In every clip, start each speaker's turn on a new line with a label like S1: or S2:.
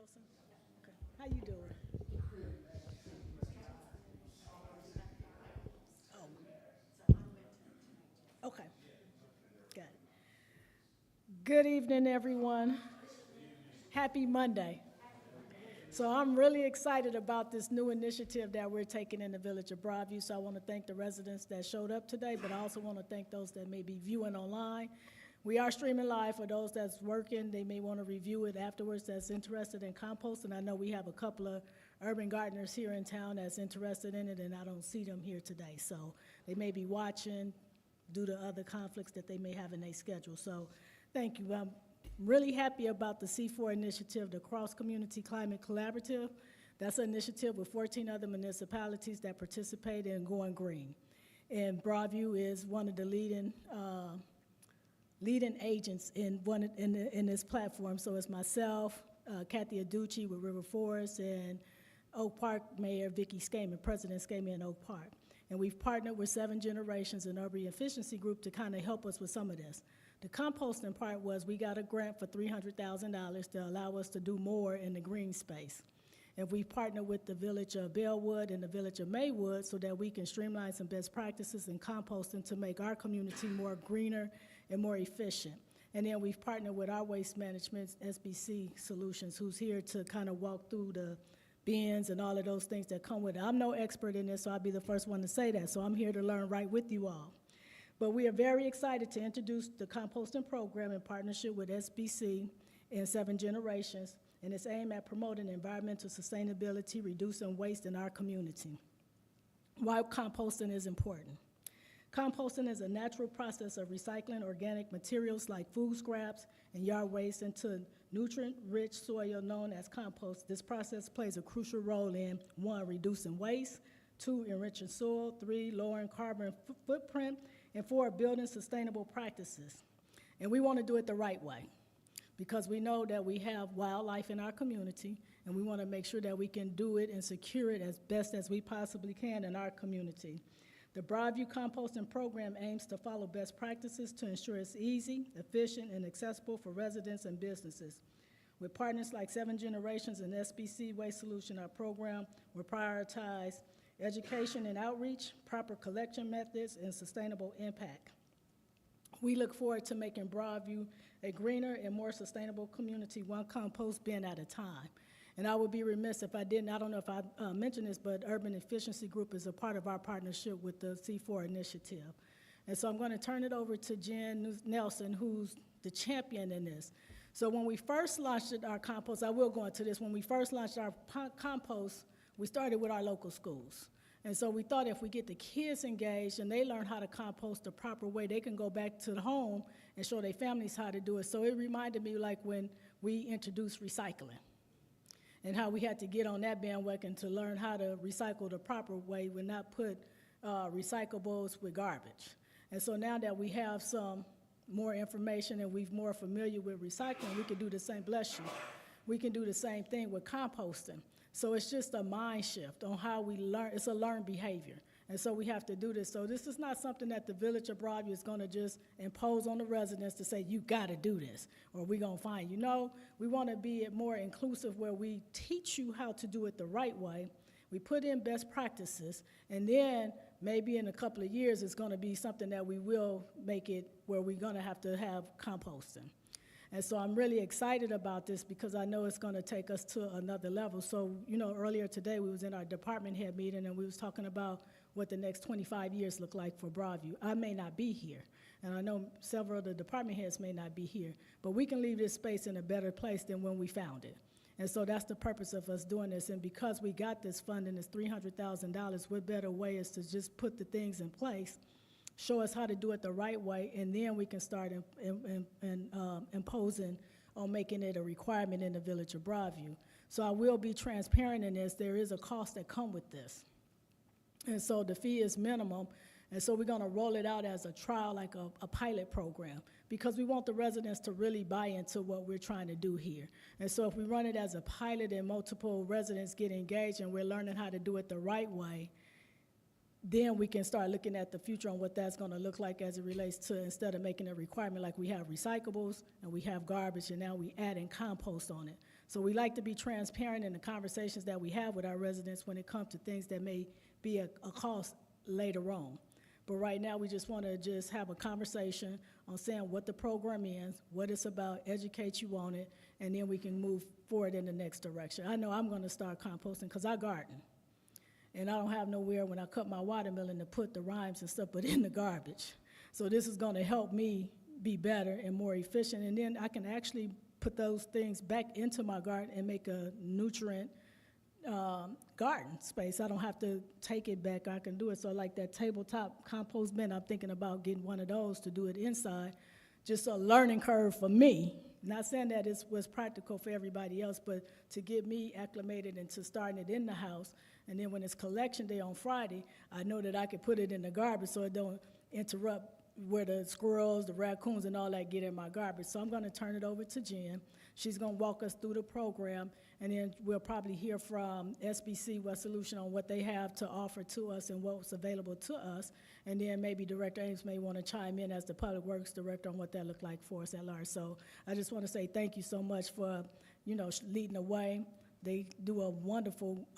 S1: Nelson? Okay. How you doing? Oh, okay. Got it. Good evening, everyone. Happy Monday. So I'm really excited about this new initiative that we're taking in the village of Broadview. So I want to thank the residents that showed up today, but I also want to thank those that may be viewing online. We are streaming live for those that's working. They may want to review it afterwards that's interested in compost. And I know we have a couple of urban gardeners here in town that's interested in it, and I don't see them here today. So they may be watching due to other conflicts that they may have in their schedule. So thank you. I'm really happy about the C4 initiative, the Cross Community Climate Collaborative. That's an initiative with 14 other municipalities that participate in going green. And Broadview is one of the leading agents in this platform. So it's myself, Kathy Aducci with River Forest, and Oak Park Mayor Vicki Skaman, President Skaman in Oak Park. And we've partnered with 7 Generations and Urban Efficiency Group to kind of help us with some of this. The composting part was we got a grant for $300,000 to allow us to do more in the green space. And we partnered with the village of Bellwood and the village of Maywood so that we can streamline some best practices in composting to make our community more greener and more efficient. And then we've partnered with our waste management, SBC Solutions, who's here to kind of walk through the bins and all of those things that come with it. I'm no expert in this, so I'll be the first one to say that. So I'm here to learn right with you all. But we are very excited to introduce the composting program in partnership with SBC and 7 Generations, and it's aimed at promoting environmental sustainability, reducing waste in our community. Why composting is important. Composting is a natural process of recycling organic materials like food scraps and yard waste into nutrient-rich soil known as compost. This process plays a crucial role in 1, reducing waste, 2, enriching soil, 3, lowering carbon footprint, and 4, building sustainable practices. And we want to do it the right way because we know that we have wildlife in our community, and we want to make sure that we can do it and secure it as best as we possibly can in our community. The Broadview Composting Program aims to follow best practices to ensure it's easy, efficient, and accessible for residents and businesses. With partners like 7 Generations and SBC Waste Solution, our program will prioritize education and outreach, proper collection methods, and sustainable impact. We look forward to making Broadview a greener and more sustainable community, one compost bin at a time. And I would be remiss if I didn't, I don't know if I mentioned this, but Urban Efficiency Group is a part of our partnership with the C4 initiative. And so I'm going to turn it over to Jen Nelson, who's the champion in this. So when we first launched our compost, I will go into this, when we first launched our compost, we started with our local schools. And so we thought if we get the kids engaged and they learn how to compost the proper way, they can go back to the home and show their families how to do it. So it reminded me like when we introduced recycling and how we had to get on that bandwagon to learn how to recycle the proper way and not put recyclables with garbage. And so now that we have some more information and we're more familiar with recycling, we can do the same, bless you, we can do the same thing with composting. So it's just a mind shift on how we learn. It's a learned behavior. And so we have to do this. So this is not something that the village of Broadview is going to just impose on the residents to say, you got to do this, or we're going to find you. No, we want to be more inclusive where we teach you how to do it the right way. We put in best practices, and then maybe in a couple of years it's going to be something that we will make it where we're going to have composting. And so I'm really excited about this because I know it's going to take us to another level. So, you know, earlier today we was in our department head meeting and we was talking about what the next 25 years look like for Broadview. I may not be here, and I know several of the department heads may not be here, but we can leave this space in a better place than when we found it. And so that's the purpose of us doing this. And because we got this funding, this $300,000, what better way is to just put the things in place, show us how to do it the right way, and then we can start imposing on making it a requirement in the village of Broadview. So I will be transparent in this. There is a cost that comes with this. And so the fee is minimum, and so we're going to roll it out as a trial, like a pilot program, because we want the residents to really buy into what we're trying to do here. And so if we run it as a pilot and multiple residents get engaged and we're learning how to do it the right way, then we can start looking at the future on what that's going to look like as it relates to, instead of making a requirement like we have recyclables and we have garbage and now we add in compost on it. So we like to be transparent in the conversations that we have with our residents when it comes to things that may be a cost later on. But right now, we just want to just have a conversation on saying what the program is, what it's about, educate you on it, and then we can move forward in the next direction. I know I'm going to start composting because I garden. And I don't have nowhere when I cut my watermelon to put the rimes and stuff, but in the garbage. So this is going to help me be better and more efficient. And then I can actually put those things back into my garden and make a nutrient garden space. I don't have to take it back. I can do it. So like that tabletop compost bin, I'm thinking about getting one of those to do it inside. Just a learning curve for me. Not saying that it was practical for everybody else, but to get me acclimated into starting it in the house. And then when it's collection day on Friday, I know that I can put it in the garbage so it don't interrupt where the squirrels, the raccoons, and all that get in my garbage. So I'm going to turn it over to Jen. She's going to walk us through the program, and then we'll probably hear from SBC West Solution on what they have to offer to us and what's available to us. And then maybe Director Ames may want to chime in as the Public Works Director on what that looked like for us at large. So I just want to say thank you so much for, leading the way. They do a wonderful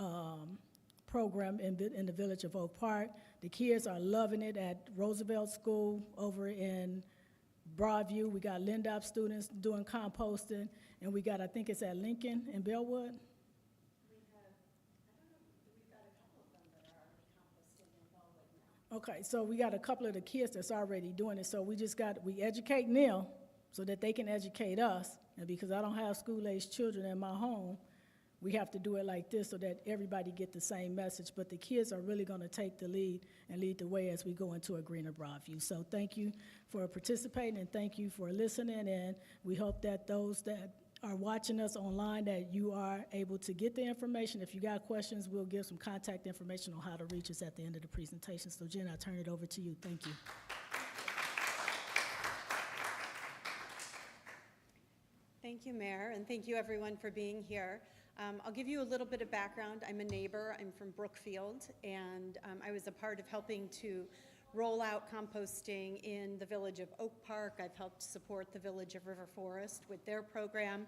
S1: program in the village of Oak Park. The kids are loving it at Roosevelt School over in Broadview. We got Lindop students doing composting, and we got, I think it's at Lincoln and Bellwood. We've got a couple of them that are already composting in Bellwood now. Okay, so we got a couple of the kids that's already doing it, so we educate them so that they can educate us, and because I don't have school-aged children in my home, we have to do it like this so that everybody get the same message. But the kids are really going to take the lead and lead the way as we go into a greener Broadview. So thank you for participating, and thank you for listening. And we hope that those that are watching us online, that you are able to get the information. If you got questions, we'll give some contact information on how to reach us at the end of the presentation. So Jen, I'll turn it over to you. Thank you.
S2: Thank you, Mayor, and thank you everyone for being here. I'll give you a little bit of background. I'm a neighbor. I'm from Brookfield, and I was a part of helping to roll out composting in the village of Oak Park. I've helped support the village of River Forest with their program,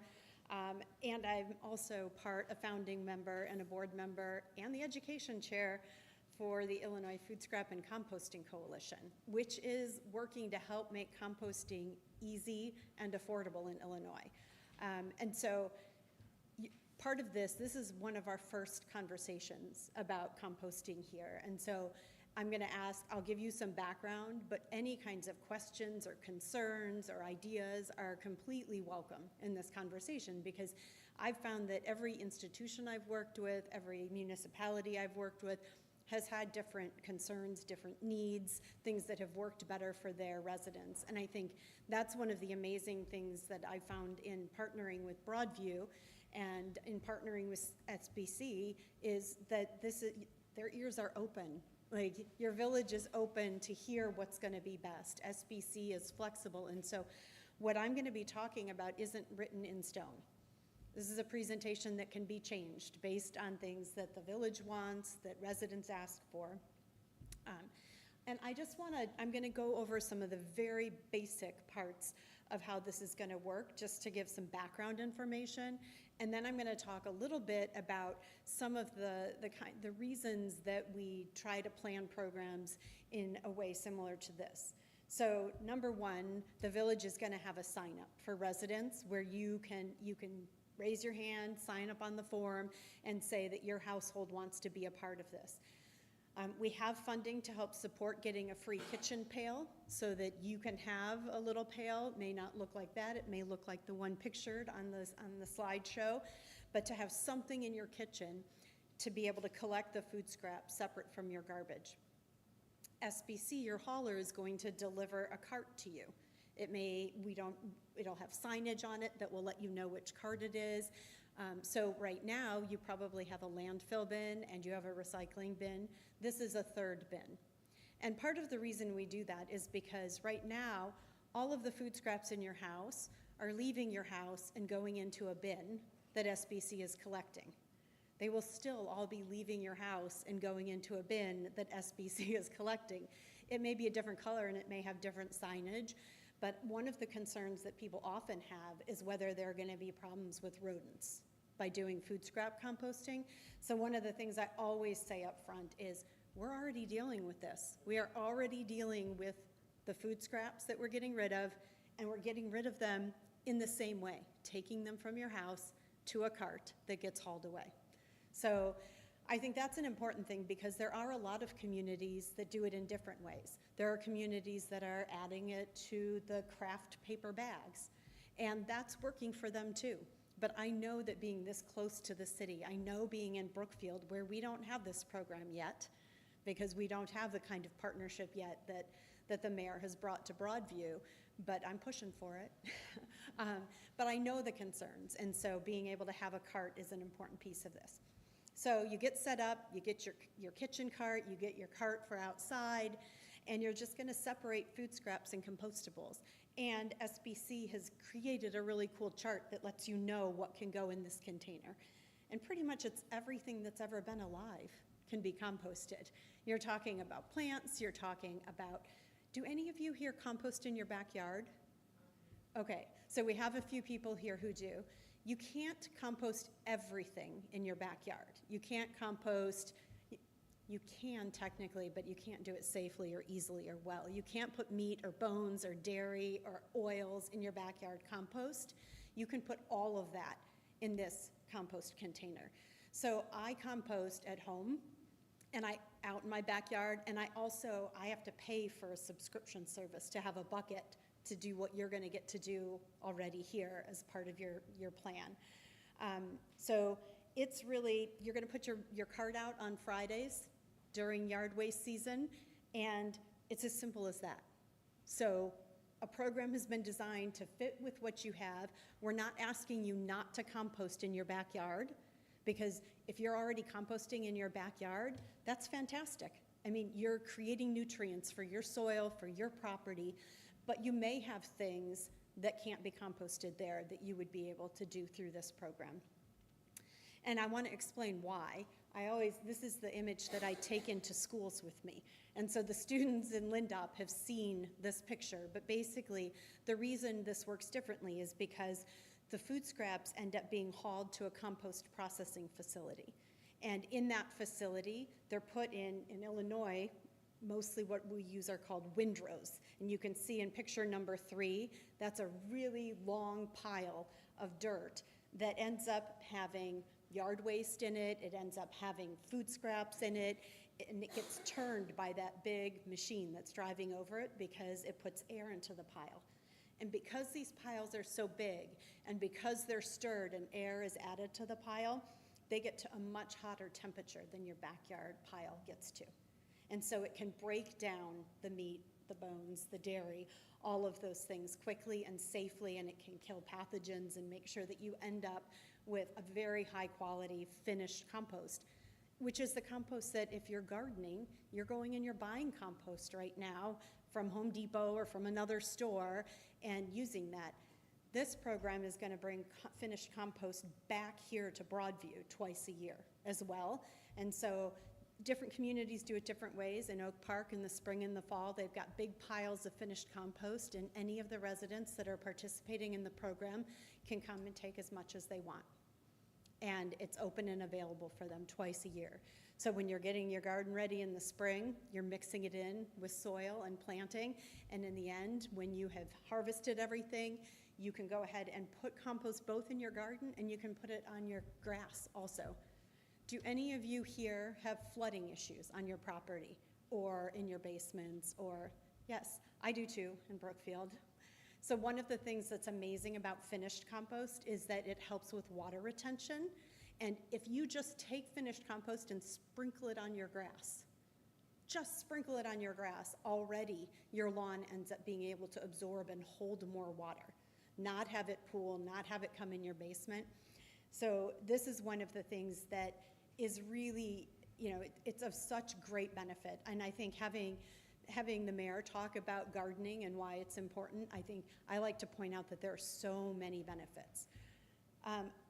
S2: and I'm also a founding member and a board member and the education chair for the Illinois Food Scrap and Composting Coalition, which is working to help make composting easy and affordable in Illinois. And so part of this is one of our first conversations about composting here. And so I'm going to I'll give you some background, but any kinds of questions or concerns or ideas are completely welcome in this conversation, because I've found that every institution I've worked with, every municipality I've worked with, has had different concerns, different needs, things that have worked better for their residents. And I think that's one of the amazing things that I found in partnering with Broadview and in partnering with SBC is that their ears are open. Like, your village is open to hear what's going to be best. SBC is flexible, and so what I'm going to be talking about isn't written in stone. This is a presentation that can be changed based on things that the village wants, that residents ask for. And I'm going to go over some of the very basic parts of how this is going to work, just to give some background information. And then I'm going to talk a little bit about some of the reasons that we try to plan programs in a way similar to this. So number one, the village is going to have a sign up for residents where you can raise your hand, sign up on the form, and say that your household wants to be a part of this. We have funding to help support getting a free kitchen pail so that you can have a little pail. It may not look like that. It may look like the one pictured on the slideshow, but to have something in your kitchen to be able to collect the food scrap separate from your garbage. SBC, your hauler, is going to deliver a cart to you. It'll have signage on it that will let you know which cart it is. So right now, you probably have a landfill bin and you have a recycling bin. This is a third bin. And part of the reason we do that is because right now, all of the food scraps in your house are leaving your house and going into a bin that SBC is collecting. They will still all be leaving your house and going into a bin that SBC is collecting. It may be a different color and it may have different signage, but one of the concerns that people often have is whether there are going to be problems with rodents by doing food scrap composting. So one of the things I always say up front is, we're already dealing with this. We are already dealing with the food scraps that we're getting rid of, and we're getting rid of them in the same way, taking them from your house to a cart that gets hauled away. So I think that's an important thing, because there are a lot of communities that do it in different ways. There are communities that are adding it to the craft paper bags, and that's working for them too. But I know that being this close to the city, I know being in Brookfield, where we don't have this program yet, because we don't have the kind of partnership yet that the mayor has brought to Broadview, but I'm pushing for it. But I know the concerns, and so being able to have a cart is an important piece of this. So you get set up, you get your kitchen cart, you get your cart for outside, and you're just gonna separate food scraps and compostables. And SBC has created a really cool chart that lets you know what can go in this container. And pretty much it's everything that's ever been alive can be composted. You're talking about plants, you're talking about, do any of you here compost in your backyard? Okay, so we have a few people here who do. You can't compost everything in your backyard. You can't compost, you can technically, but you can't do it safely or easily or well. You can't put meat or bones or dairy or oils in your backyard compost. You can put all of that in this compost container. So I compost at home, and out in my backyard, and I have to pay for a subscription service to have a bucket to do what you're gonna get to do already here as part of your plan. So it's really, you're gonna put your cart out on Fridays during yard waste season, and it's as simple as that. So a program has been designed to fit with what you have. We're not asking you not to compost in your backyard, because if you're already composting in your backyard, that's fantastic. I mean, you're creating nutrients for your soil, for your property, but you may have things that can't be composted there that you would be able to do through this program. And I want to explain why. This is the image that I take into schools with me. And so the students in Lindop have seen this picture, but basically the reason this works differently is because the food scraps end up being hauled to a compost processing facility. And in that facility, they're put in Illinois, mostly what we use are called windrows. And you can see in picture number 3, that's a really long pile of dirt that ends up having yard waste in it, it ends up having food scraps in it, and it gets turned by that big machine that's driving over it because it puts air into the pile. And because these piles are so big, and because they're stirred and air is added to the pile, they get to a much hotter temperature than your backyard pile gets to. And so it can break down the meat, the bones, the dairy, all of those things quickly and safely, and it can kill pathogens and make sure that you end up with a very high quality finished compost, which is the compost that if you're gardening, you're going and you're buying compost right now from Home Depot or from another store and using that. This program is going to bring finished compost back here to Broadview twice a year as well. And so different communities do it different ways. In Oak Park in the spring and the fall, they've got big piles of finished compost, and any of the residents that are participating in the program can come and take as much as they want. And it's open and available for them twice a year. So when you're getting your garden ready in the spring, you're mixing it in with soil and planting, and in the end, when you have harvested everything, you can go ahead and put compost both in your garden and you can put it on your grass also. Do any of you here have flooding issues on your property or in your basements? Or yes, I do too in Brookfield. So one of the things that's amazing about finished compost is that it helps with water retention. And if you just take finished compost and sprinkle it on your grass, just sprinkle it on your grass, already your lawn ends up being able to absorb and hold more water, not have it pool, not have it come in your basement. So this is one of the things that is really, it's of such great benefit. And I think having the mayor talk about gardening and why it's important, I like to point out that there are so many benefits.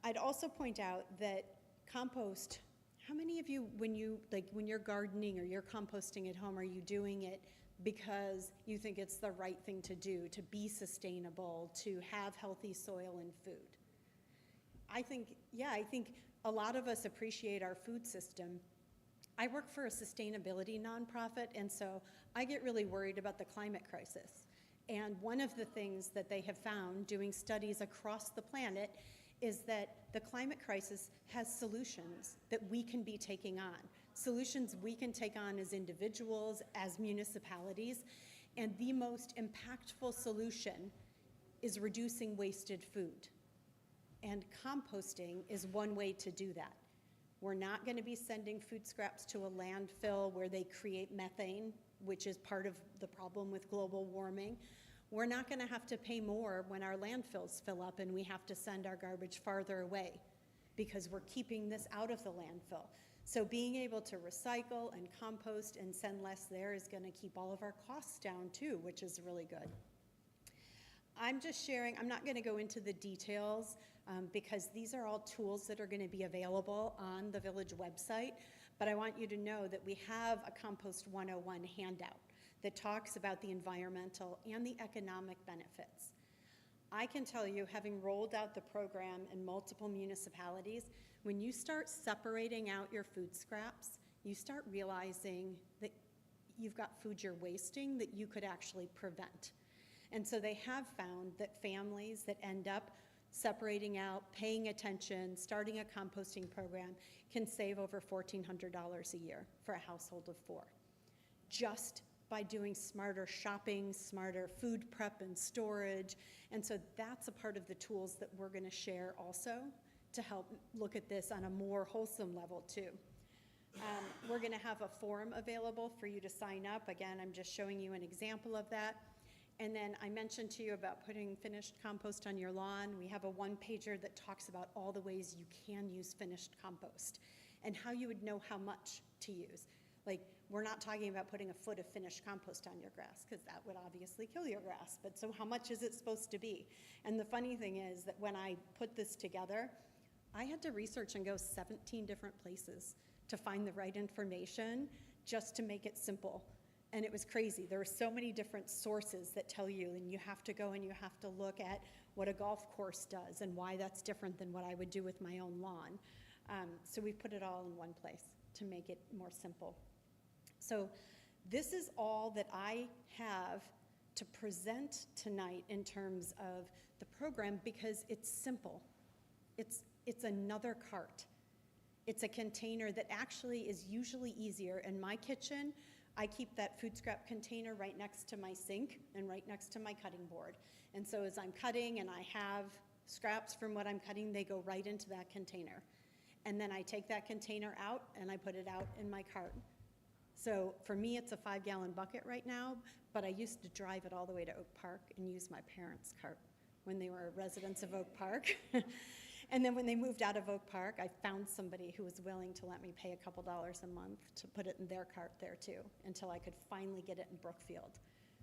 S2: I'd also point out that compost, how many of you, when you're gardening or you're composting at home, are you doing it because you think it's the right thing to do, to be sustainable, to have healthy soil and food? I think a lot of us appreciate our food system. I work for a sustainability nonprofit, and so I get really worried about the climate crisis. And one of the things that they have found doing studies across the planet is that the climate crisis has solutions that we can be taking on, solutions we can take on as individuals, as municipalities, and the most impactful solution is reducing wasted food. And composting is one way to do that. We're not going to be sending food scraps to a landfill where they create methane, which is part of the problem with global warming. We're not going to have to pay more when our landfills fill up and we have to send our garbage farther away because we're keeping this out of the landfill. So being able to recycle and compost and send less there is going to keep all of our costs down too, which is really good. I'm just sharing, I'm not going to go into the details because these are all tools that are going to be available on the Village website, but I want you to know that we have a Compost 101 handout that talks about the environmental and the economic benefits. I can tell you, having rolled out the program in multiple municipalities, when you start separating out your food scraps, you start realizing that you've got food you're wasting that you could actually prevent. And so they have found that families that end up separating out, paying attention, starting a composting program can save over $1,400 a year for a household of 4, just by doing smarter shopping, smarter food prep and storage. And so that's a part of the tools that we're going to share also to help look at this on a more wholesome level too. We're going to have a form available for you to sign up. Again, I'm just showing you an example of that. And then I mentioned to you about putting finished compost on your lawn. We have a one-pager that talks about all the ways you can use finished compost and how you would know how much to use. Like, we're not talking about putting a foot of finished compost on your grass because that would obviously kill your grass. But so how much is it supposed to be? And the funny thing is that when I put this together, I had to research and go 17 different places to find the right information just to make it simple. And it was crazy. There were so many different sources that tell you, and you have to go and you have to look at what a golf course does and why that's different than what I would do with my own lawn. So we put it all in one place to make it more simple. So this is all that I have to present tonight in terms of the program because it's simple. It's another cart. It's a container that actually is usually easier. In my kitchen, I keep that food scrap container right next to my sink and right next to my cutting board. And so as I'm cutting and I have scraps from what I'm cutting, they go right into that container. And then I take that container out and I put it out in my cart. So for me, it's a 5-gallon bucket right now, but I used to drive it all the way to Oak Park and use my parents' cart when they were residents of Oak Park. And then when they moved out of Oak Park, I found somebody who was willing to let me pay a couple dollars a month to put it in their cart there too, until I could finally get it in Brookfield.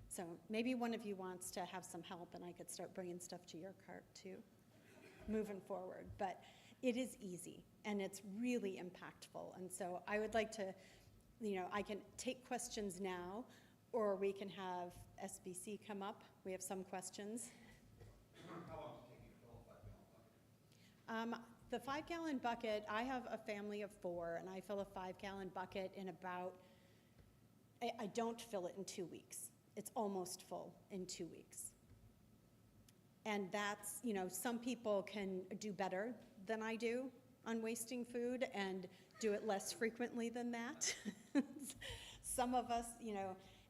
S2: So maybe one of you wants to have some help and I could start bringing stuff to your cart too, moving forward. But it is easy and it's really impactful. And so I would like to, I can take questions now, or we can have SBC come up. We have some questions.
S3: How long does it take you to fill a 5-gallon bucket?
S2: The 5-gallon bucket, I have a family of 4, and I fill a 5-gallon bucket in about, I don't fill it in 2 weeks. It's almost full in 2 weeks. And that's, some people can do better than I do on wasting food and do it less frequently than that. Some of us,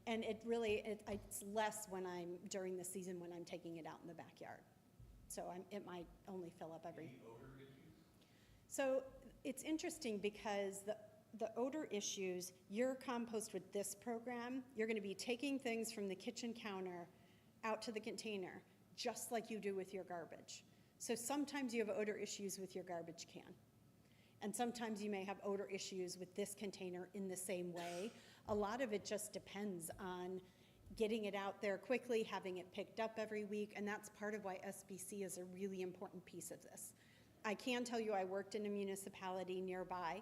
S2: and it's less when during the season when I'm taking it out in the backyard. So it might only fill up every.
S3: Any odor issues?
S2: So it's interesting because the odor issues, your compost with this program, you're going to be taking things from the kitchen counter out to the container, just like you do with your garbage. So sometimes you have odor issues with your garbage can. And sometimes you may have odor issues with this container in the same way. A lot of it just depends on getting it out there quickly, having it picked up every week, and that's part of why SBC is a really important piece of this. I can tell you I worked in a municipality nearby,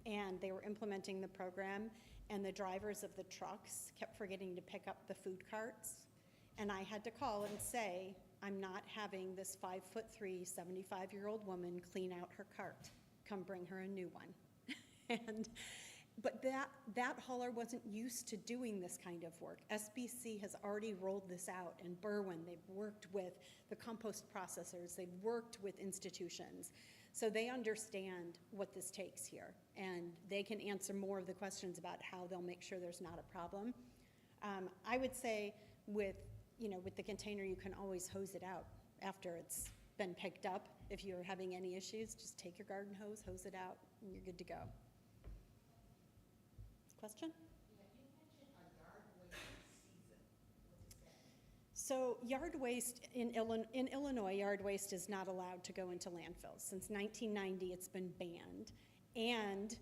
S2: and they were implementing the program, and the drivers of the trucks kept forgetting to pick up the food carts, and I had to call and say, I'm not having this 5'3", 75-year-old woman clean out her cart. Come bring her a new one. But that hauler wasn't used to doing this kind of work. SBC has already rolled this out in Berwyn. They've worked with the compost processors. They've worked with institutions. So they understand what this takes here, and they can answer more of the questions about how they'll make sure there's not a problem. I would say with the container, you can always hose it out after it's been picked up. If you're having any issues, just take your garden hose, hose it out, and you're good to go. Question?
S4: Yeah, you mentioned a yard waste season. What is that?
S2: So yard waste in Illinois, yard waste is not allowed to go into landfills. Since 1990, it's been banned. And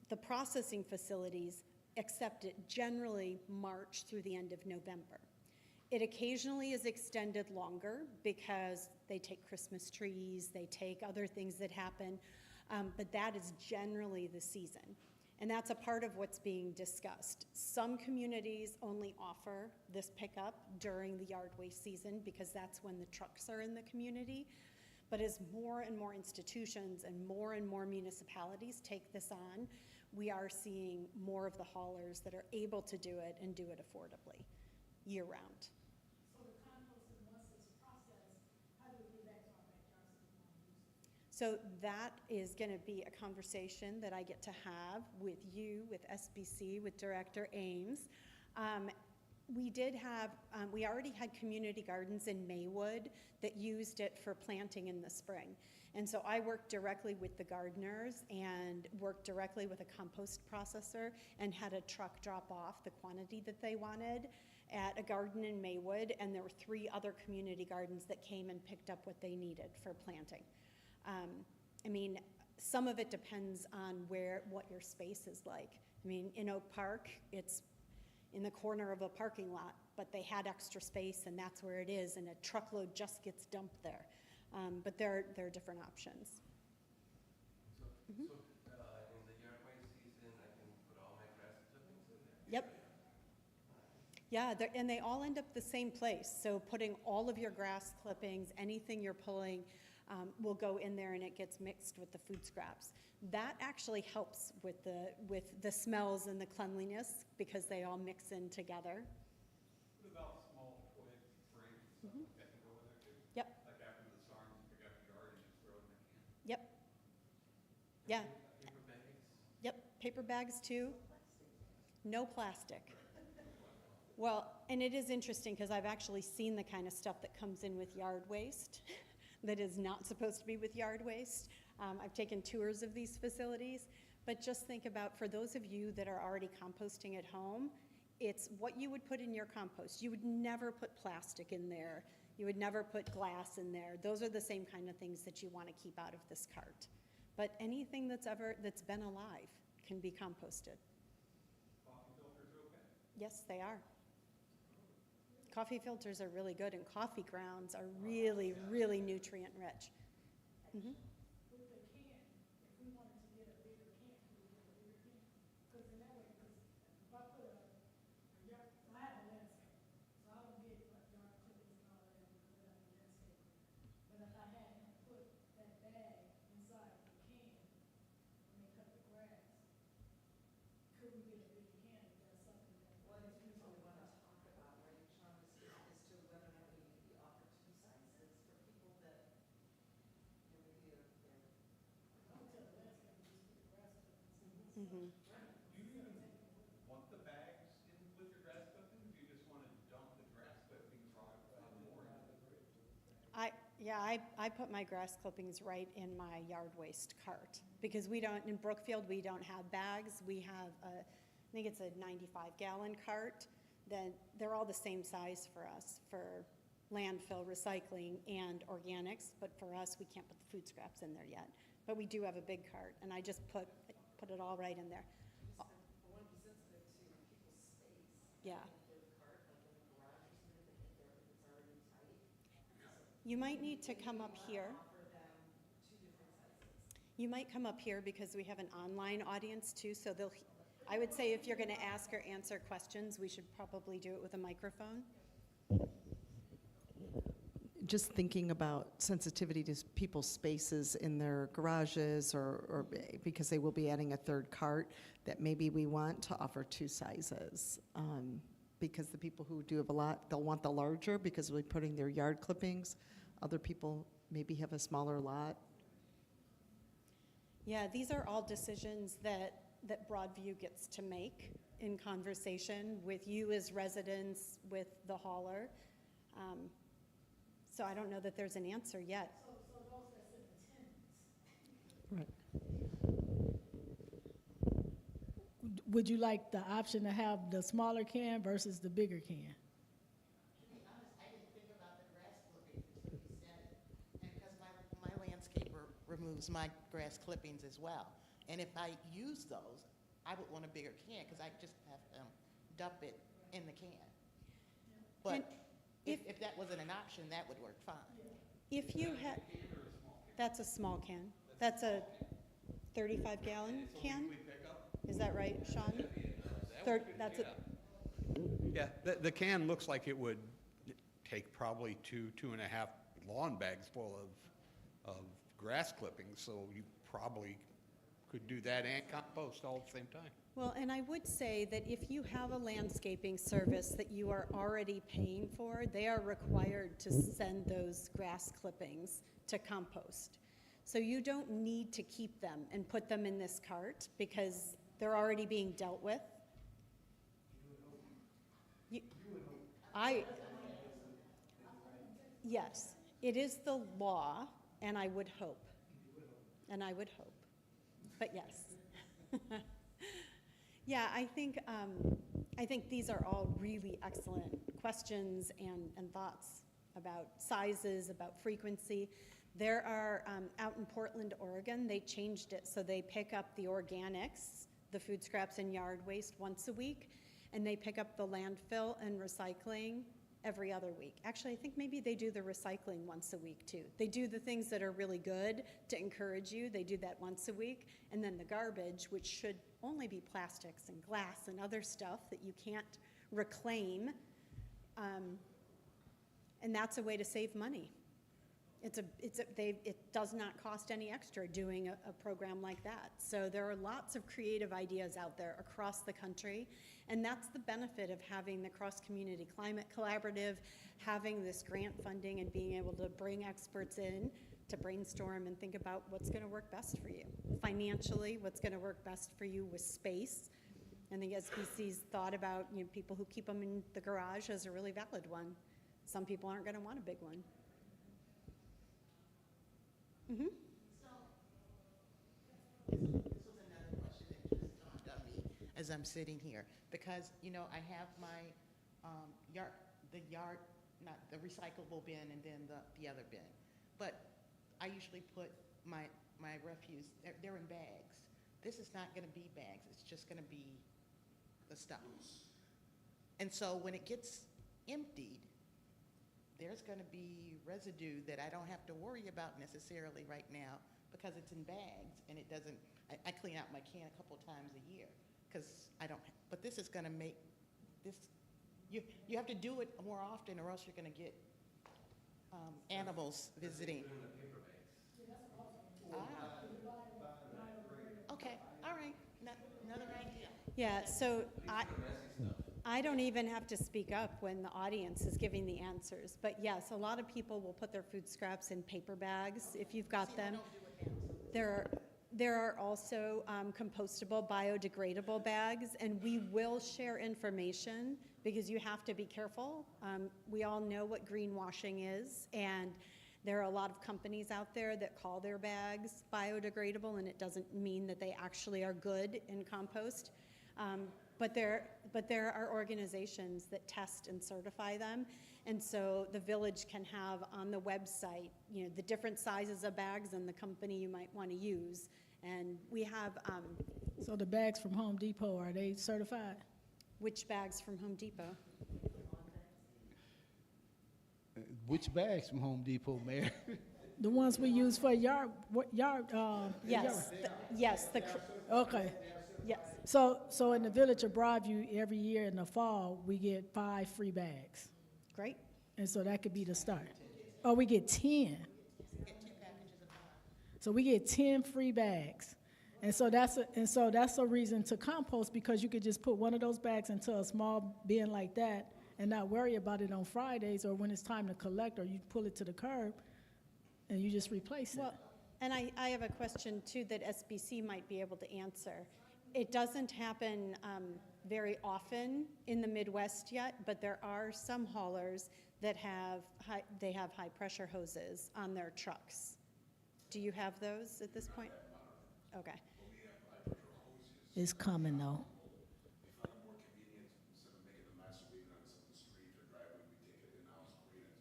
S2: the processing facilities accept it generally March through the end of November. It occasionally is extended longer because they take Christmas trees, they take other things that happen, but that is generally the season. And that's a part of what's being discussed. Some communities only offer this pickup during the yard waste season because that's when the trucks are in the community. But as more and more institutions and more municipalities take this on, we are seeing more of the haulers that are able to do it and do it affordably year-round.
S1: So the composting, once it's processed, how do we get back to our backyards if we want to use it?
S2: So that is going to be a conversation that I get to have with you, with SBC, with Director Ames. We already had community gardens in Maywood that used it for planting in the spring. And so I worked directly with the gardeners and worked directly with a compost processor and had a truck drop off the quantity that they wanted at a garden in Maywood, and there were 3 other community gardens that came and picked up what they needed for planting. I mean, some of it depends on what your space is like. I mean, in Oak Park, it's in the corner of a parking lot, but they had extra space and that's where it is, and a truckload just gets dumped there. But there are different options.
S5: So, in the yard waste season, I can put all my grass clippings in there?
S2: Yep. Yeah, and they all end up the same place. So putting all of your grass clippings, anything you're pulling, will go in there and it gets mixed with the food scraps. That actually helps with the smells and the cleanliness because they all mix in together.
S3: What about small twig frames and stuff like that can go in there too?
S2: Yep.
S3: Like after the storm, you pick up your yard and just throw it in the can?
S2: Yep. Yeah.
S5: Paper bags?
S2: Yep. Paper bags too. No plastic. Well, and it is interesting because I've actually seen the kind of stuff that comes in with yard waste that is not supposed to be with yard waste. I've taken tours of these facilities, but just think about, for those of you that are already composting at home, it's what you would put in your compost. You would never put plastic in there. You would never put glass in there. Those are the same kind of things that you want to keep out of this cart. But anything that's been alive can be composted.
S3: Coffee filters are okay?
S2: Yes, they are. Coffee filters are really good, and coffee grounds are really, really nutrient rich. Mhm.
S1: With the can, if we wanted to get a bigger can, could we get a bigger can? Because in that way, because if I put a yard, so I have a landscape, so I don't get like yard clippings and all of that because I have a landscape. But if I had him put that bag inside the can when they cut the grass, could we get a bigger can if that's something that?
S4: What if you don't want to talk about, right, Sean, as to whether or not we maybe offer 2 sizes for people that, maybe they're
S1: I would tell the landscape to just put the grass clippings in.
S2: Mhm.
S3: Do you even want the bags in with your grass clippings? Do you just want to dump the grass clippings on more?
S2: I put my grass clippings right in my yard waste cart because in Brookfield, we don't have bags. We have I think it's a 95-gallon cart. Then they're all the same size for us for landfill, recycling, and organics. But for us, we can't put the food scraps in there yet. But we do have a big cart, and I just put it all right in there.
S4: I want to be sensitive to people's space.
S2: Yeah.
S4: If there's a cart, like in the garage or something, if it's already tight.
S2: You might need to come up here.
S4: Offer them 2 different sizes.
S2: You might come up here because we have an online audience too, so I would say if you're going to ask or answer questions, we should probably do it with a microphone.
S6: just thinking about sensitivity to people's spaces in their garages or because they will be adding a third cart, that maybe we want to offer 2 sizes. Because the people who do have a lot, they'll want the larger because we're putting their yard clippings. Other people maybe have a smaller lot.
S2: Yeah, these are all decisions that Broadview gets to make in conversation with you as residents, with the hauler. So I don't know that there's an answer yet.
S1: So those that's in attendance.
S6: Right.
S1: Would you like the option to have the smaller can versus the bigger can?
S7: To be honest, I didn't think about the grass clippings until you said it. And because my landscaper removes my grass clippings as well. And if I use those, I would want a bigger can because I just have to dump it in the can. But
S2: And
S7: if that wasn't an option, that would work fine.
S2: If you had, that's a small can. That's a 35-gallon can? Is that right, Sean? That's a,
S3: Yeah, the can looks like it would take probably 2.5 lawn bags full of grass clippings, so you probably could do that and compost all at the same time.
S2: well, and I would say that if you have a landscaping service that you are already paying for, they are required to send those grass clippings to compost. So you don't need to keep them and put them in this cart because they're already being dealt with. Yes, it is the law, and I would hope. And I would hope. But yes. Yeah, I think these are all really excellent questions and thoughts about sizes, about frequency. There are, out in Portland, Oregon, they changed it so they pick up the organics, the food scraps and yard waste once a week, and they pick up the landfill and recycling every other week. Actually, I think maybe they do the recycling once a week too. They do the things that are really good to encourage you. They do that once a week. And then the garbage, which should only be plastics and glass and other stuff that you can't reclaim. And that's a way to save money. It does not cost any extra doing a program like that. So there are lots of creative ideas out there across the country, and that's the benefit of having the Cross-Community Climate Collaborative, having this grant funding and being able to bring experts in to brainstorm and think about what's going to work best for you. Financially, what's going to work best for you with space. And the SBC's thought about, people who keep them in the garage as a really valid one. Some people aren't going to want a big one. Mm-hmm.
S7: This was another question that just dawned on me as I'm sitting here. Because, I have my not the recyclable bin and then the other bin. But I usually put my refuse, they're in bags. This is not going to be bags. It's just going to be the stuff. And so when it gets emptied, there's going to be residue that I don't have to worry about necessarily right now because it's in bags and it doesn't, I clean out my can a couple times a year because I don't, but this is going to make this, you have to do it more often or else you're going to get animals visiting. Okay, all right, another idea.
S2: Yeah, so I don't even have to speak up when the audience is giving the answers. But yes, a lot of people will put their food scraps in paper bags if you've got them. There are also compostable, biodegradable bags, and we will share information because you have to be careful. We all know what greenwashing is, and there are a lot of companies out there that call their bags biodegradable, and it doesn't mean that they actually are good in compost. But there are organizations that test and certify them, and so the village can have on the website, the different sizes of bags and the company you might want to use. And we have
S1: So the bags from Home Depot, are they certified?
S2: which bags from Home Depot?
S8: Which bags from Home Depot, Mayor?
S1: The ones we use for yard.
S2: Yes,
S1: Okay.
S2: yes.
S1: So in the village of Broadview, every year in the fall, we get 5 free bags.
S2: Great.
S1: And so that could be the start. Oh, we get 10. So we get 10 free bags. And so that's a reason to compost, because you could just put one of those bags into a small bin like that and not worry about it on Fridays or when it's time to collect, or you pull it to the curb and you just replace it.
S2: Well, and I have a question too that SBC might be able to answer. It doesn't happen very often in the Midwest yet, but there are some haulers that have high pressure hoses on their trucks. Do you have those at this point? Okay.
S1: It's coming though.
S9: We found it more convenient, instead of making a mess or leaving it on someone's street or driveway, we take it in-house, clean it,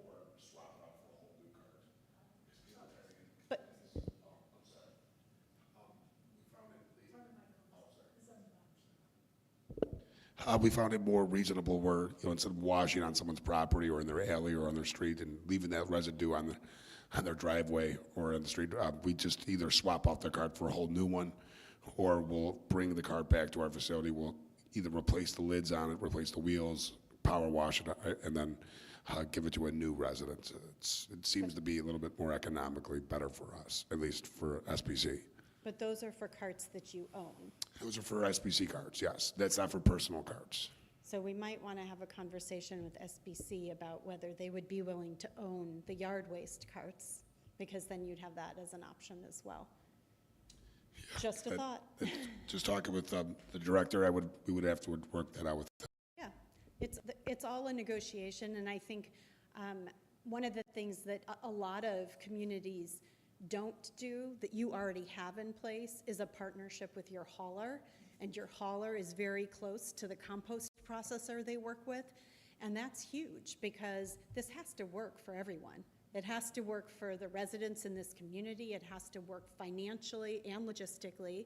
S9: or swap it out for a whole new cart. Because people are driving in.
S2: But
S9: I'm sorry. We found it more reasonable where, instead of washing on someone's property or in their alley or on their street and leaving that residue on their driveway or on the street, we just either swap out the cart for a whole new one, or we'll bring the cart back to our facility. We'll either replace the lids on it, replace the wheels, power wash it, and then give it to a new resident. It seems to be a little bit more economically better for us, at least for SPC.
S2: But those are for carts that you own.
S9: Those are for SPC carts, yes. That's not for personal carts.
S2: So we might want to have a conversation with SBC about whether they would be willing to own the yard waste carts, because then you'd have that as an option as well. Just a thought.
S9: Just talking with the director, we would have to work that out with them.
S2: Yeah, it's all a negotiation, and I think one of the things that a lot of communities don't do that you already have in place is a partnership with your hauler, and your hauler is very close to the compost processor they work with, and that's huge because this has to work for everyone. It has to work for the residents in this community. It has to work financially and logistically.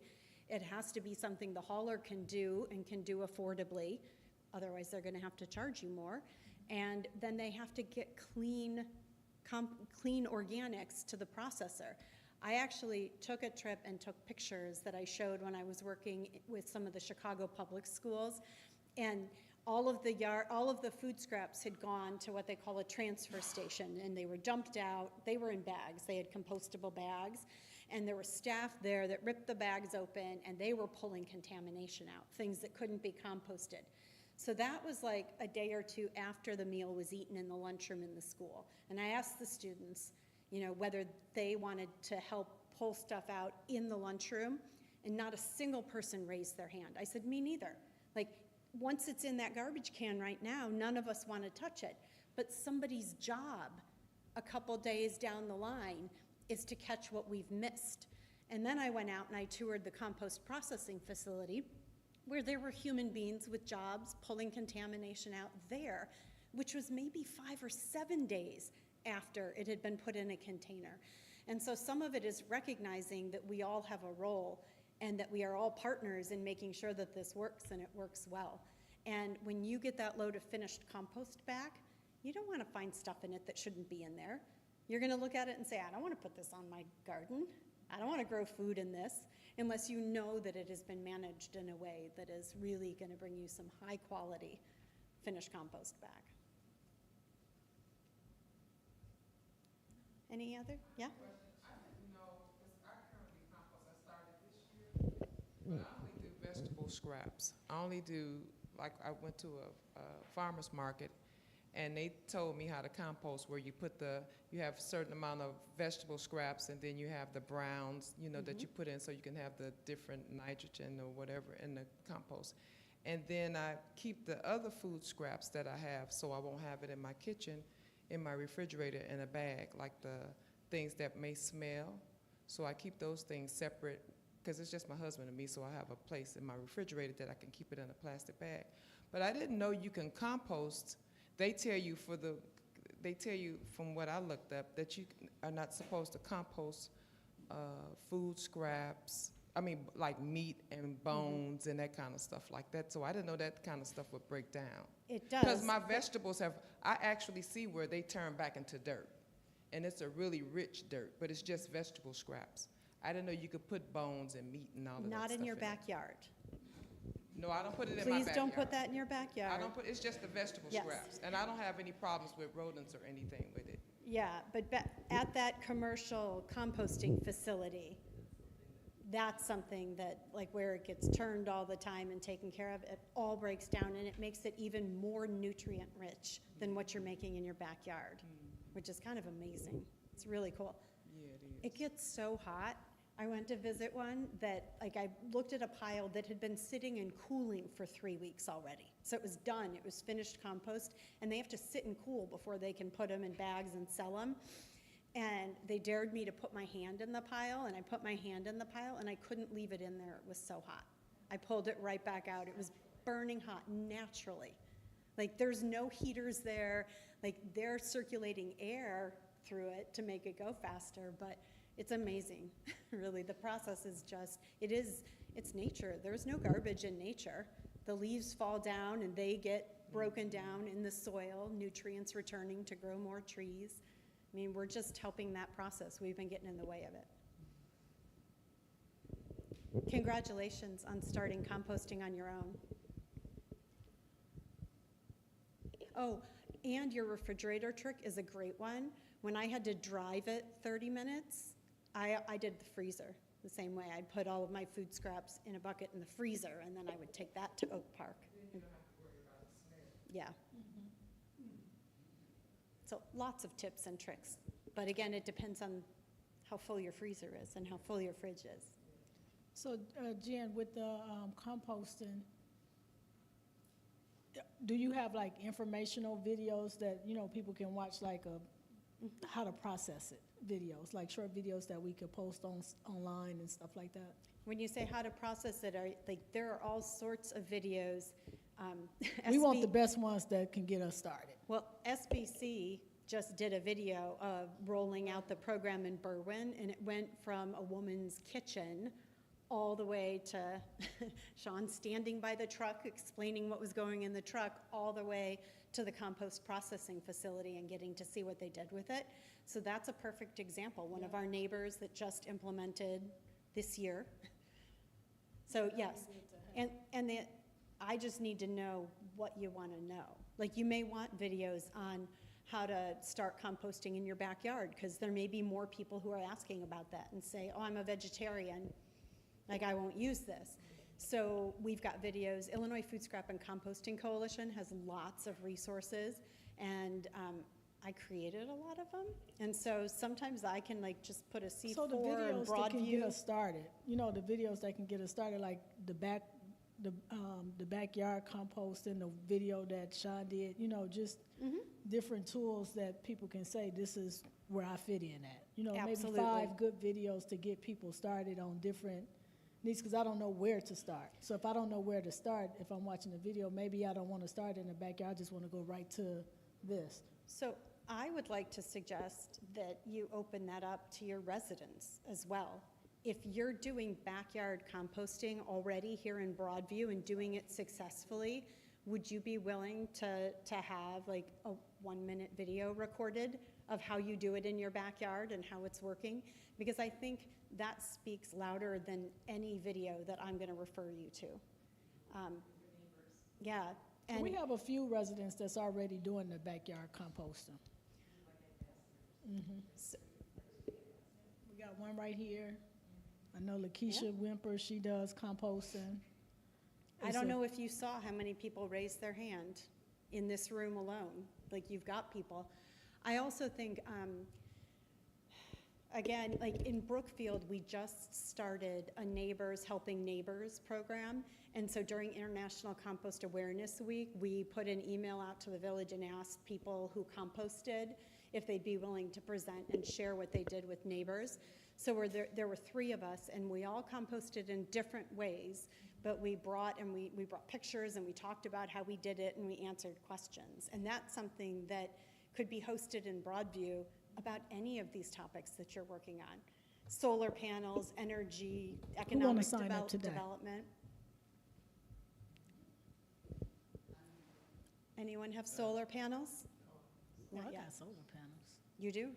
S2: It has to be something the hauler can do and can do affordably. Otherwise, they're going to have to charge you more. And then they have to get clean organics to the processor. I actually took a trip and took pictures that I showed when I was working with some of the Chicago public schools, and all of the food scraps had gone to what they call a transfer station, and they were dumped out. They were in bags. They had compostable bags, and there were staff there that ripped the bags open, and they were pulling contamination out, things that couldn't be composted. So that was like a day or two after the meal was eaten in the lunchroom in the school. And I asked the students, whether they wanted to help pull stuff out in the lunchroom, and not a single person raised their hand. I said, me neither. Like, once it's in that garbage can right now, none of us want to touch it. But somebody's job a couple days down the line is to catch what we've missed. And then I went out and I toured the compost processing facility, where there were human beings with jobs pulling contamination out there, which was maybe 5 or 7 days after it had been put in a container. And so some of it is recognizing that we all have a role and that we are all partners in making sure that this works and it works well. And when you get that load of finished compost back, you don't want to find stuff in it that shouldn't be in there. You're going to look at it and say, I don't want to put this on my garden. I don't want to grow food in this, unless you know that it has been managed in a way that is really going to bring you some high quality finished compost back. Any other? Yeah?
S4: I didn't know, because I currently compost, I started this year, but I only do vegetable scraps. I only do, like, I went to a farmer's market, and they told me how to compost, where you have a certain amount of vegetable scraps, and then you have the browns, that you put in so you can have the different nitrogen or whatever in the compost. And then I keep the other food scraps that I have, so I won't have it in my kitchen, in my refrigerator in a bag, like the things that may smell. So I keep those things separate, because it's just my husband and me, so I have a place in my refrigerator that I can keep it in a plastic bag. But I didn't know you can compost. They tell you from what I looked up that you are not supposed to compost food scraps, like meat and bones and that kind of stuff like that. So I didn't know that kind of stuff would break down.
S2: It does.
S4: Because my vegetables I actually see where they turn back into dirt. And it's a really rich dirt, but it's just vegetable scraps. I didn't know you could put bones and meat and all of that stuff.
S2: Not in your
S4: it.
S2: backyard.
S4: No, I don't put it in my backyard.
S2: Please don't put that in your backyard.
S4: I don't put, it's just the vegetable
S2: Yes.
S4: scraps. And I don't have any problems with rodents or anything with it.
S2: Yeah, but at that commercial composting facility, that's something that, like where it gets turned all the time and taken care of, it all breaks down and it makes it even more nutrient rich than what you're making in your backyard, which is kind of amazing. It's really cool.
S4: Yeah, it is.
S2: It gets so hot. I went to visit one that, like, I looked at a pile that had been sitting and cooling for 3 weeks already. So it was done, it was finished compost, and they have to sit and cool before they can put them in bags and sell them. And they dared me to put my hand in the pile, and I put my hand in the pile, and I couldn't leave it in there, it was so hot. I pulled it right back out, it was burning hot naturally. Like, there's no heaters there, like, they're circulating air through it to make it go faster, but it's amazing, really. The process is just, it's nature. There's no garbage in nature. The leaves fall down and they get broken down in the soil, nutrients returning to grow more trees. I mean, we're just helping that process. We've been getting in the way of it. Congratulations on starting composting on your own. Oh, and your refrigerator trick is a great one. When I had to drive it 30 minutes, I did the freezer the same way. I'd put all of my food scraps in a bucket in the freezer, and then I would take that to Oak Park.
S4: You don't have to worry about the smell.
S2: Yeah. So lots of tips and tricks. But again, it depends on how full your freezer is and how full your fridge is.
S1: So, Jen, with the composting, do you have like informational videos that, you know, people can watch, like how to process it videos, like short videos that we could post online and stuff like that?
S2: When you say how to process it, there are all sorts of videos.
S1: We want the best ones that can get us started.
S2: Well, SBC just did a video of rolling out the program in Berwyn, and it went from a woman's kitchen all the way to Sean standing by the truck explaining what was going in the truck, all the way to the compost processing facility and getting to see what they did with it. So that's a perfect example. One of our neighbors that just implemented this year. So yes, I just need to know what you want to know. Like, you may want videos on how to start composting in your backyard, because there may be more people who are asking about that and say, oh, I'm a vegetarian, like I won't use this. So we've got videos. Illinois Food Scrap and Composting Coalition has lots of resources, and I created a lot of them. And so sometimes I can like just put a C4
S1: So the videos
S2: Broadview.
S1: that can get us started, you know, the videos that can get us started, like the backyard composting, the video that Sean did, you know, just different tools that people can say, this is where I fit in at. You know,
S2: Absolutely.
S1: maybe 5 good videos to get people started on different needs, because I don't know where to start. So if I don't know where to start, if I'm watching a video, maybe I don't want to start in the backyard, I just want to go right to this.
S2: So I would like to suggest that you open that up to your residents as well. If you're doing backyard composting already here in Broadview and doing it successfully, would you be willing to have like a 1-minute video recorded of how you do it in your backyard and how it's working? Because I think that speaks louder than any video that I'm going to refer you to. Yeah. And
S1: We have a few residents that's already doing the backyard composting.
S2: so,
S1: We got one right here. I know Lakeisha Wimper, she does composting.
S2: I don't know if you saw how many people raised their hand in this room alone. Like, you've got people. I also think, again, like in Brookfield, we just started a Neighbors Helping Neighbors program. And so during International Compost Awareness Week, we put an email out to the village and asked people who composted if they'd be willing to present and share what they did with neighbors. So there were 3 of us, and we all composted in different ways, but we brought pictures, and we talked about how we did it, and we answered questions. And that's something that could be hosted in Broadview about any of these topics that you're working on. Solar panels, energy, economic
S1: sign up today?
S2: development. Anyone have solar panels?
S1: Well,
S2: Not
S1: I
S2: yet.
S1: got solar panels.
S2: You do?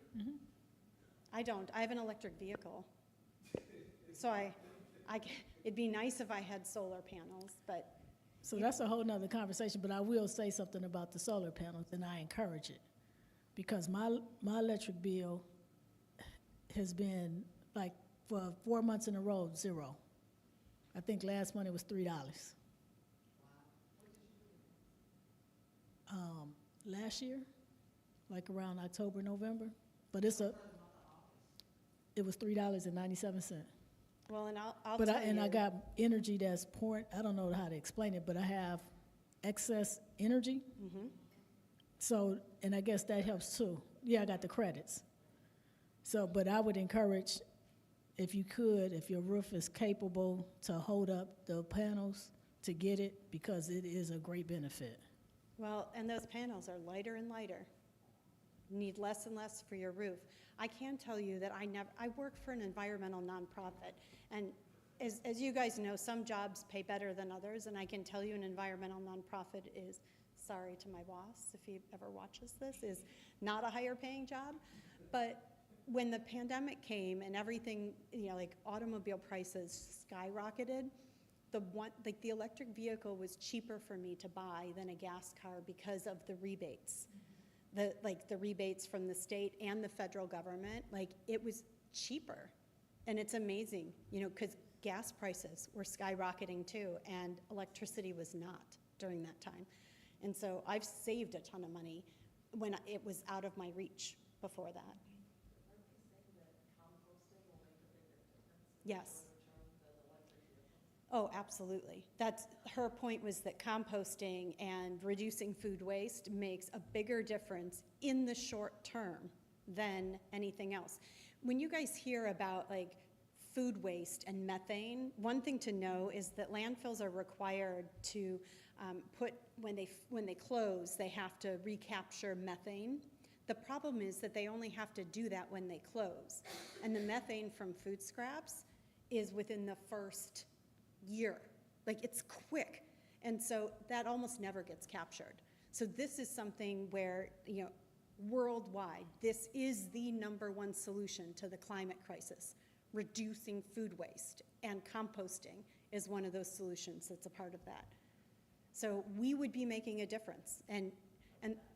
S2: I don't. I have an electric vehicle. So it'd be nice if I had solar panels, but
S1: So that's a whole nother conversation, but I will say something about the solar panels, and I encourage it. because my electric bill has been like for 4 months in a row, zero. I think last month it was $3. Last year, like around October, November, but it was $3.97.
S2: Well, and I'll
S1: But
S2: tell
S1: I
S2: you,
S1: got energy that's pouring, I don't know how to explain it, but I have excess energy. So, and I guess that helps too. Yeah, I got the credits. So, but I would encourage, if you could, if your roof is capable to hold up the panels, to get it, because it is a great benefit.
S2: well, and those panels are lighter and lighter. You need less and less for your roof. I can tell you that I work for an environmental nonprofit, and as you guys know, some jobs pay better than others, and I can tell you an environmental nonprofit is, sorry to my boss if he ever watches this, is not a higher paying job. But when the pandemic came and everything, like automobile prices skyrocketed, the electric vehicle was cheaper for me to buy than a gas car because of the rebates. The rebates from the state and the federal government, it was cheaper. And it's amazing, because gas prices were skyrocketing too, and electricity was not during that time. And so I've saved a ton of money when it was out of my reach before that. Yes. Oh, absolutely. That's her point, was that composting and reducing food waste makes a bigger difference in the short term than anything else. When you guys hear about food waste and methane, one thing to know is that landfills are required to when they close, they have to recapture methane. The problem is that they only have to do that when they close. And the methane from food scraps is within the first year. It's quick. And so that almost never gets captured. So this is something where, worldwide, this is the #1 solution to the climate crisis. Reducing food waste, and composting is one of those solutions that's a part of that. So we would be making a difference. And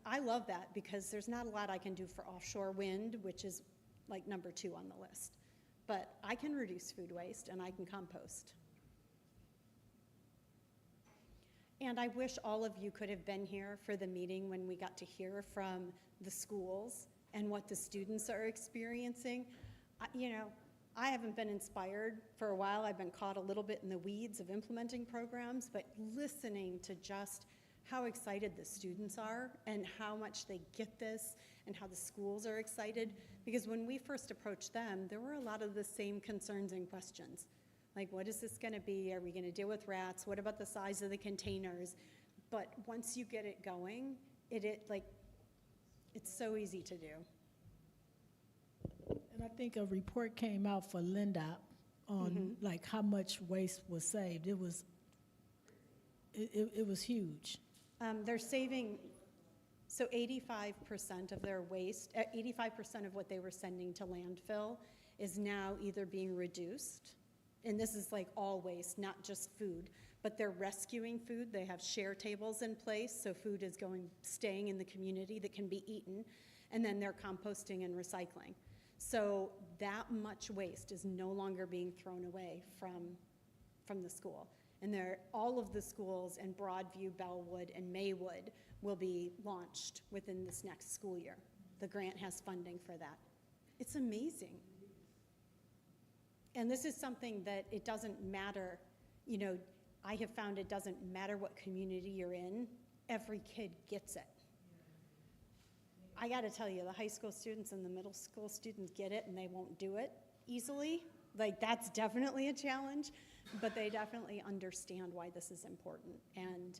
S2: I love that, because there's not a lot I can do for offshore wind, which is #2 on the list. But I can reduce food waste and I can compost. And I wish all of you could have been here for the meeting when we got to hear from the schools and what the students are experiencing. I haven't been inspired for a while. I've been caught a little bit in the weeds of implementing programs, but listening to just how excited the students are and how much they get this and how the schools are excited. Because when we first approached them, there were a lot of the same concerns and questions. What is this going to be? Are we going to deal with rats? What about the size of the containers? But once you get it going, it's so easy to do.
S1: And I think a report came out for Lindop on how much waste was saved. It was huge.
S2: They're saving, so 85% of their waste, 85% of what they were sending to landfill is now either being reduced, and this is all waste, not just food, but they're rescuing food. They have share tables in place, so food is staying in the community that can be eaten, and then they're composting and recycling. So that much waste is no longer being thrown away from the school. And all of the schools in Broadview, Bellwood, and Maywood will be launched within this next school year. The grant has funding for that. It's amazing. And this is something that it doesn't matter, I have found it doesn't matter what community you're in, every kid gets it. I gotta tell you, the high school students and the middle school students get it, and they won't do it easily. That's definitely a challenge, but they definitely understand why this is important. And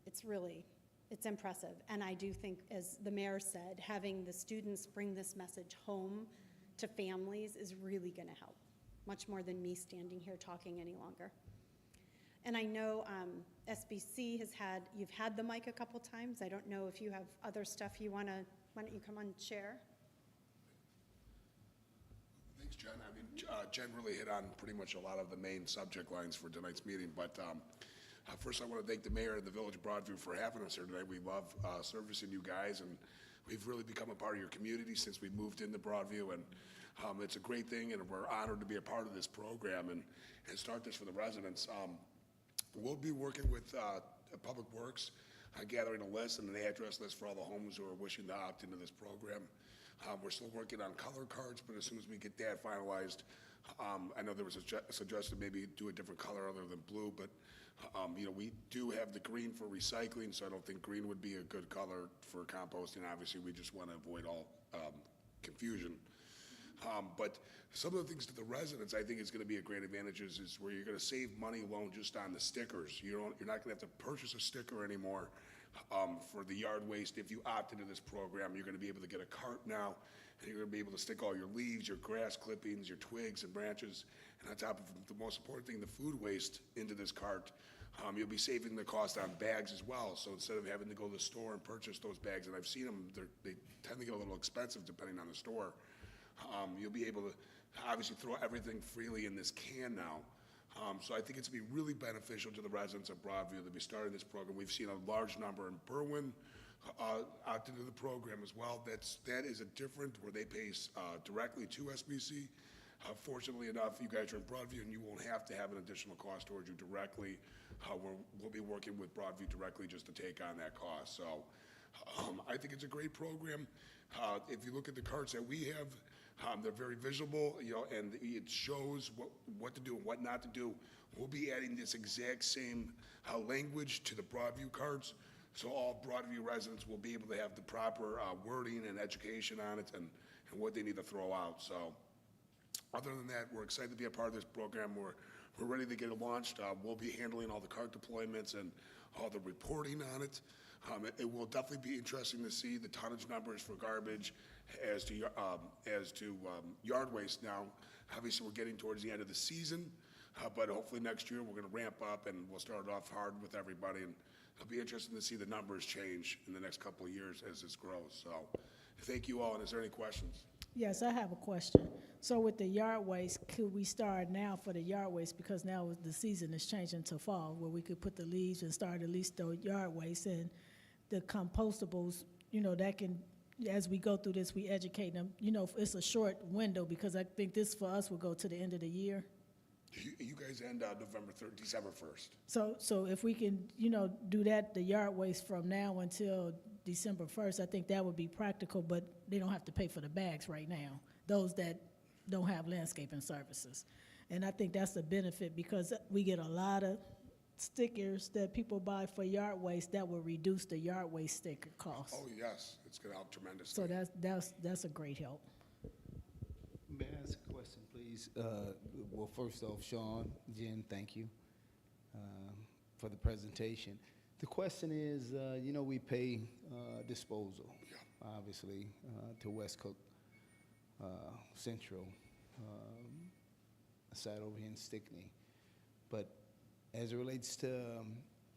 S2: it's impressive. And I do think, as the mayor said, having the students bring this message home to families is really gonna help, much more than me standing here talking any longer. And I know SBC you've had the mic a couple times. I don't know if you have other stuff why don't you come on and share?
S9: Thanks, Jen. Jen really hit on pretty much a lot of the main subject lines for tonight's meeting, but first I want to thank the mayor and the Village of Broadview for having us here tonight. We love servicing you guys, and We've really become a part of your community since we moved into Broadview, and it's a great thing, and we're honored to be a part of this program and start this for the residents. We'll be working with Public Works, gathering a list and an address list for all the homes who are wishing to opt into this program. We're still working on color cards, but as soon as we get that finalized, I know there was a suggestion maybe do a different color other than blue, but you know, we do have the green for recycling, so I don't think green would be a good color for composting. Obviously, we just want to avoid all confusion. But some of the things to the residents, I think is going to be a great advantage is where you're going to save money alone just on the stickers. You're not going to have to purchase a sticker anymore for the yard waste. If you opt into this program, you're going to be able to get a cart now, and you're going to be able to stick all your leaves, your grass clippings, your twigs and branches, and on top of the most important thing, the food waste into this cart. You'll be saving the cost on bags as well. So instead of having to go to the store and purchase those bags, and I've seen them, they tend to get a little expensive depending on the store. You'll be able to obviously throw everything freely in this can now. So I think it's going to be really beneficial to the residents of Broadview to be starting this program. We've seen a large number in Berwyn opted into the program as well. That is a different where they pay directly to SBC. Fortunately enough, you guys are in Broadview and you won't have to have an additional cost towards you directly. We'll be working with Broadview directly just to take on that cost. So I think it's a great program. If you look at the carts that we have, they're very visible, you know, and it shows what to do and what not to do. We'll be adding this exact same language to the Broadview cards, so all Broadview residents will be able to have the proper wording and education on it and what they need to throw out. So other than that, we're excited to be a part of this program. We're ready to get it launched. We'll be handling all the cart deployments and all the reporting on it. It will definitely be interesting to see the tonnage numbers for garbage as to yard waste now. Obviously, we're getting towards the end of the season, but hopefully next year we're going to ramp up and we'll start off hard with everybody. And it'll be interesting to see the numbers change in the next couple of years as this grows. So thank you all, and is there any questions?
S1: Yes, I have a question. So with the yard waste, could we start now for the yard waste, because now the season is changing to fall, where we could put the leaves and start at least the yard waste and the compostables, you know, that can, as we go through this, we educate them. You know, it's a short window because I think this for us will go to the end of the year.
S9: You guys end November 3rd, December 1st.
S1: So if we can, you know, do that, the yard waste from now until December 1st, I think that would be practical, but they don't have to pay for the bags right now, those that don't have landscaping services. And I think that's a benefit because we get a lot of stickers that people buy for yard waste that will reduce the yard waste sticker cost.
S9: Oh, yes, it's going to help tremendously.
S1: So that's a great help.
S8: May I ask a question, please? Well, first off, Sean, Jen, thank you for the presentation. The question is, you know, we pay disposal, obviously, to West Cook Central, side over here in Stickney. But as it relates to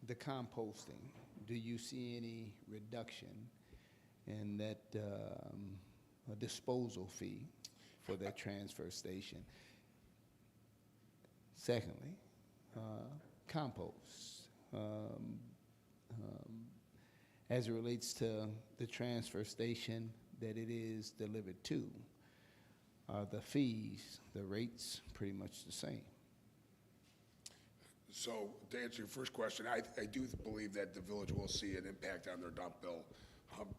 S8: the composting, do you see any reduction in that disposal fee for that transfer station? Secondly, compost. As it relates to the transfer station that it is delivered to, are the fees, the rates pretty much the same?
S9: So to answer your first question, I do believe that the village will see an impact on their dump bill.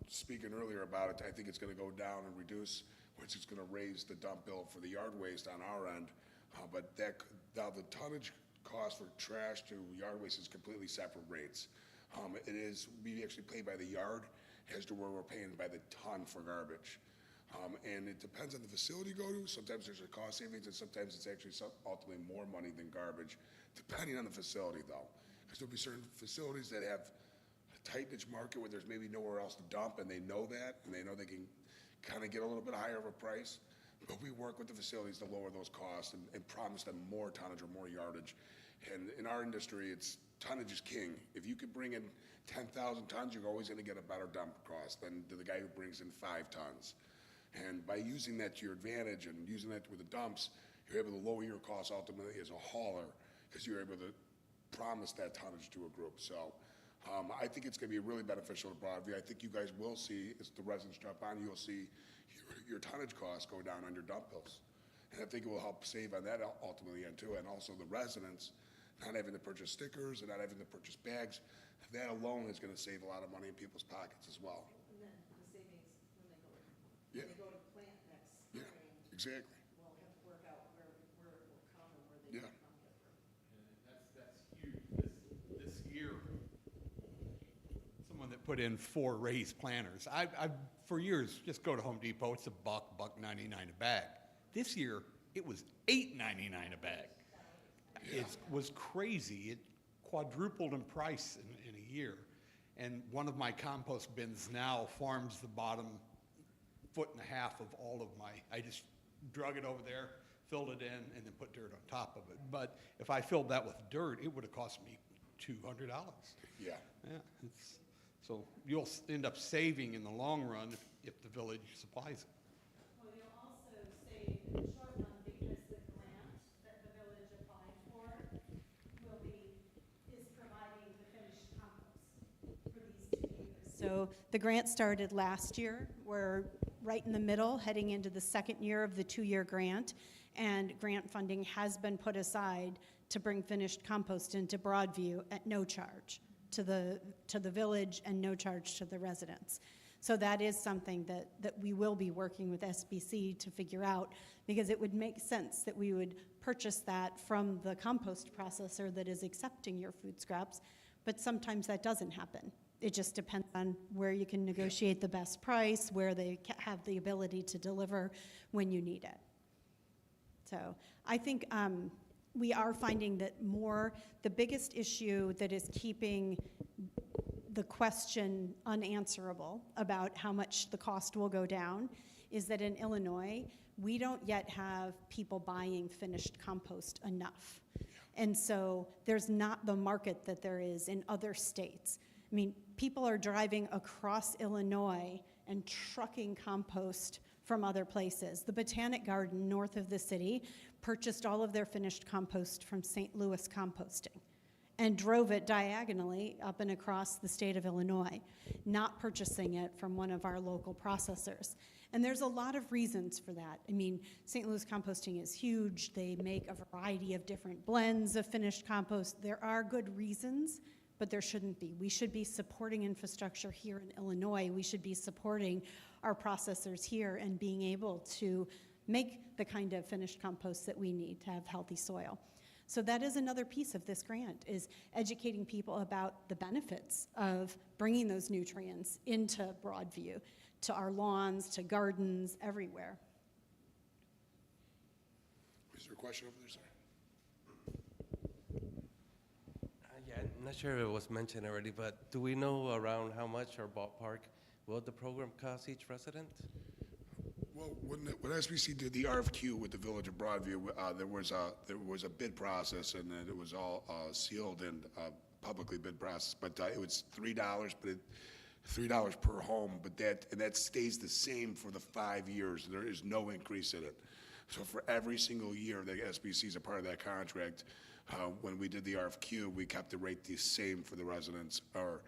S9: Speaking earlier about it, I think it's going to go down and reduce, which is going to raise the dump bill for the yard waste on our end. But now the tonnage cost for trash to yard waste is completely separate rates. We actually pay by the yard as to where we're paying by the ton for garbage. And it depends on the facility you go to. Sometimes there's a cost savings, and sometimes it's actually ultimately more money than garbage, depending on the facility, though. Because there'll be certain facilities that have a tight niche market where there's maybe nowhere else to dump, and they know that, and they know they can kind of get a little bit higher of a price. But we work with the facilities to lower those costs and promise them more tonnage or more yardage. And in our industry, tonnage is king. If you could bring in 10,000 tons, you're always going to get a better dump cost than the guy who brings in 5 tons. And by using that to your advantage and using that with the dumps, you're able to lower your costs ultimately as a hauler because you're able to promise that tonnage to a group. So I think it's gonna be really beneficial to Broadview. I think you guys will see, as the residents jump on, you'll see your tonnage costs go down on your dump bills. And I think it will help save on that ultimately end too, and also the residents not having to purchase stickers and not having to purchase bags. That alone is gonna save a lot of money in people's pockets as well.
S6: And then the savings
S9: Yeah.
S6: when they go to plant next
S9: Yeah,
S6: spring,
S9: exactly.
S6: we'll have to work out where it will come and where they
S9: Yeah.
S6: can come different.
S3: That's huge. This year, someone that put in 4 raised planters. I've for years, just go to Home Depot, it's $1.99 a bag. This year, it was $8.99 a bag. It was crazy. It quadrupled in price in a year. And one of my compost bins now forms the bottom 1.5 foot of all of I just drug it over there, filled it in, and then put dirt on top of it. But if I filled that with dirt, it would have cost me $200.
S9: Yeah.
S3: Yeah, so you'll end up saving in the long run if the village supplies it.
S1: Well, you'll also save in the short run because the grant that the village applied for is providing the finished compost for these 2 years. So the grant started last year. We're right in the middle, heading into the second year of the 2-year grant, and grant funding has been put aside to bring finished compost into Broadview at no charge to the village and no charge to the residents. So that is something that we will be working with SBC to figure out, because it would make sense that we would purchase that from the compost processor that is accepting your food scraps, but sometimes that doesn't happen. It just depends on where you can negotiate the best price, where they have the ability to deliver when you need it. So I think we are finding that the biggest issue that is keeping the question unanswerable about how much the cost will go down is that in Illinois, we don't yet have people buying finished compost enough. And so there's not the market that there is in other states. I mean, people are driving across Illinois and trucking compost from other places. The Botanic Garden north of the city purchased all of their finished compost from St. Louis Composting and drove it diagonally up and across the state of Illinois, not purchasing it from one of our local processors. And there's a lot of reasons for that. I mean, St. Louis Composting is huge. They make a variety of different blends of finished compost. There are good reasons, but there shouldn't be. We should be supporting infrastructure here in Illinois. We should be supporting our processors here and being able to make the kind of finished compost that we need to have healthy soil. So that is another piece of this grant, is educating people about the benefits of bringing those nutrients into Broadview, to our lawns, to gardens, everywhere.
S9: Is there a question over there, sir?
S5: Yeah, I'm not sure if it was mentioned already, but do we know around how much or ballpark will the program cost each resident?
S9: Well, when SBC did the RFQ with the Village of Broadview, there was a bid process, and then it was all sealed and publicly bid process. But it was $3, but $3 per home. But that stays the same for the 5 years. There is no increase in it. So for every single year that SBC is a part of that contract, when we did the RFQ, we kept the rate the same for the residents. But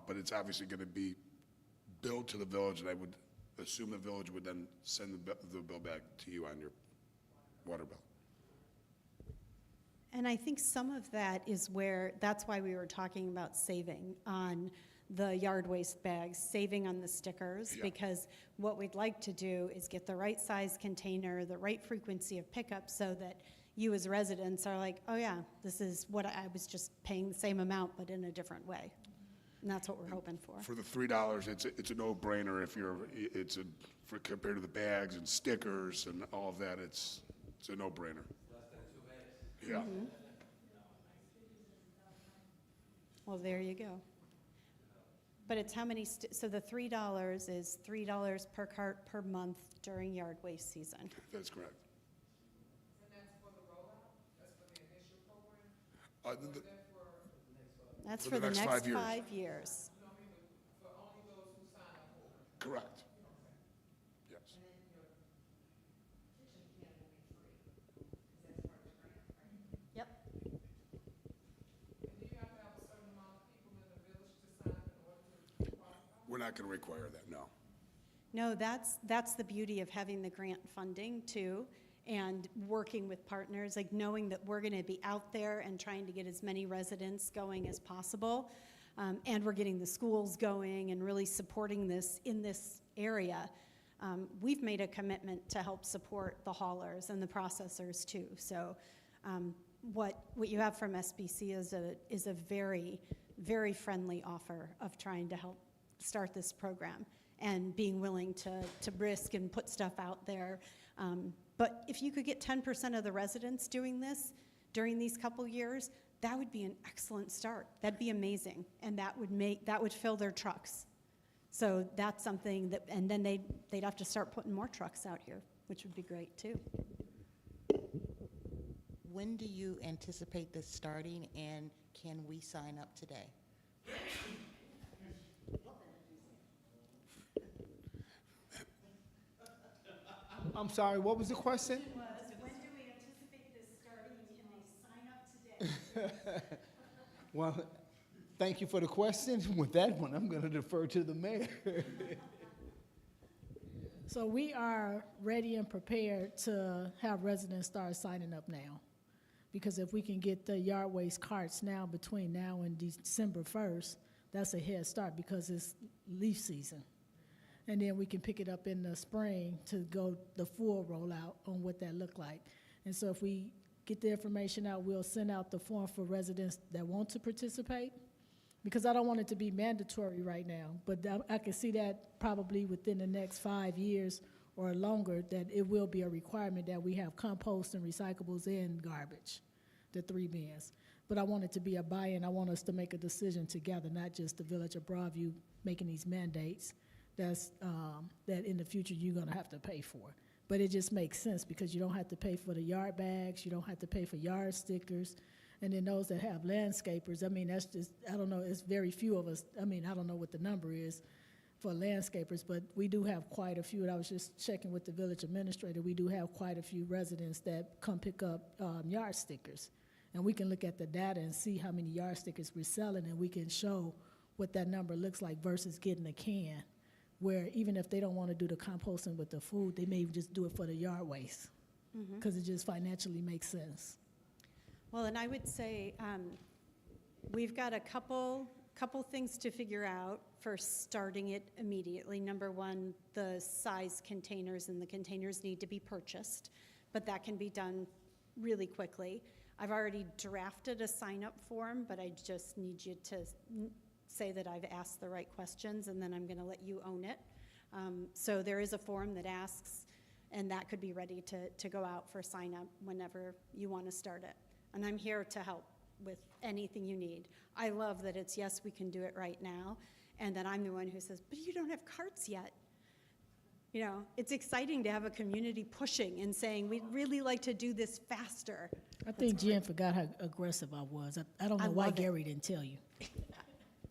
S9: it's obviously going to be billed to the village, and I would assume the village would then send the bill back to you on your water bill.
S1: And I think some of that is that's why we were talking about saving on the yard waste bags, saving on the stickers,
S9: Yeah.
S1: because what we'd like to do is get the right size container, the right frequency of pickup, so that you as residents are like, oh yeah, this is what I was just paying the same amount, but in a different way. And that's what we're hoping for.
S9: For the $3, it's a no-brainer compared to the bags and stickers and all of that, it's a no-brainer.
S5: Less than 2 bags.
S9: Yeah.
S1: Mm-hmm. Well, there you go. But it's how many, so the $3 is $3 per cart per month during yard waste season.
S9: That's correct.
S4: And that's for the rollout? That's for the initial program?
S9: Uh,
S4: Or
S9: the-
S4: is that for,
S1: That's
S9: For
S1: for
S9: the
S1: the
S9: next
S1: next
S9: 5 years.
S1: 5 years.
S4: you know what I mean, for only those who sign up for it?
S9: Correct. Yes.
S1: Yep.
S4: And do you have to have a certain amount of people in the
S9: not going to require that, no.
S2: No, that's the beauty of having the grant funding too, and working with partners, like knowing that we're going to be out there and trying to get as many residents going as possible, and we're getting the schools going and really supporting this in this area. We've made a commitment to help support the haulers and the processors too. So what you have from SBC is a very, very friendly offer of trying to help start this program and being willing to risk and put stuff out there. But if you could get 10% of the residents doing this during these couple years, that would be an excellent start. That'd be amazing, and that would fill their trucks. So that's something that, and then they'd have to start putting more trucks out here, which would be great too.
S7: When do you anticipate this starting, and can we sign up today?
S8: I'm sorry, what was the question?
S2: When do we anticipate this starting? Can they sign up today?
S8: Well, thank you for the question. With that one, I'm going to defer to the mayor.
S1: So we are ready and prepared to have residents start signing up now. Because if we can get the yard waste carts now between now and December 1st, that's a head start because it's leaf season. And then we can pick it up in the spring to go the full rollout on what that looked like. And so if we get the information out, we'll send out the form for residents that want to participate, because I don't want it to be mandatory right now, but I can see that probably within the next 5 years or longer, that it will be a requirement that we have compost and recyclables and garbage, the 3 bins. But I want it to be a buy-in. I want us to make a decision together, not just the Village of Broadview making these mandates that in the future you're going to have to pay for. But it just makes sense because you don't have to pay for the yard bags, you don't have to pay for yard stickers, and then those that have landscapers, I mean, that's just, I don't know, it's very few of us, I mean, I don't know what the number is for landscapers, but we do have quite a few, and I was just checking with the village administrator, we do have quite a few residents that come pick up yard stickers. And we can look at the data and see how many yard stickers we're selling, and we can show what that number looks like versus getting a can, where even if they don't want to do the composting with the food, they may just do it for the yard waste, because it just financially makes sense.
S2: Well, and I would say we've got a couple things to figure out for starting it immediately. Number one, the size containers, and the containers need to be purchased, but that can be done really quickly. I've already drafted a sign-up form, but I just need you to say that I've asked the right questions, and then I'm going to let you own it. So there is a form that asks, and that could be ready to go out for sign-up whenever you want to start it. And I'm here to help with anything you need. I love that it's, yes, we can do it right now, and that I'm the one who says, but you don't have carts yet. You know, it's exciting to have a community pushing and saying, we'd really like to do this faster.
S1: I think Jen forgot how aggressive I was. I don't know why Gary didn't tell you.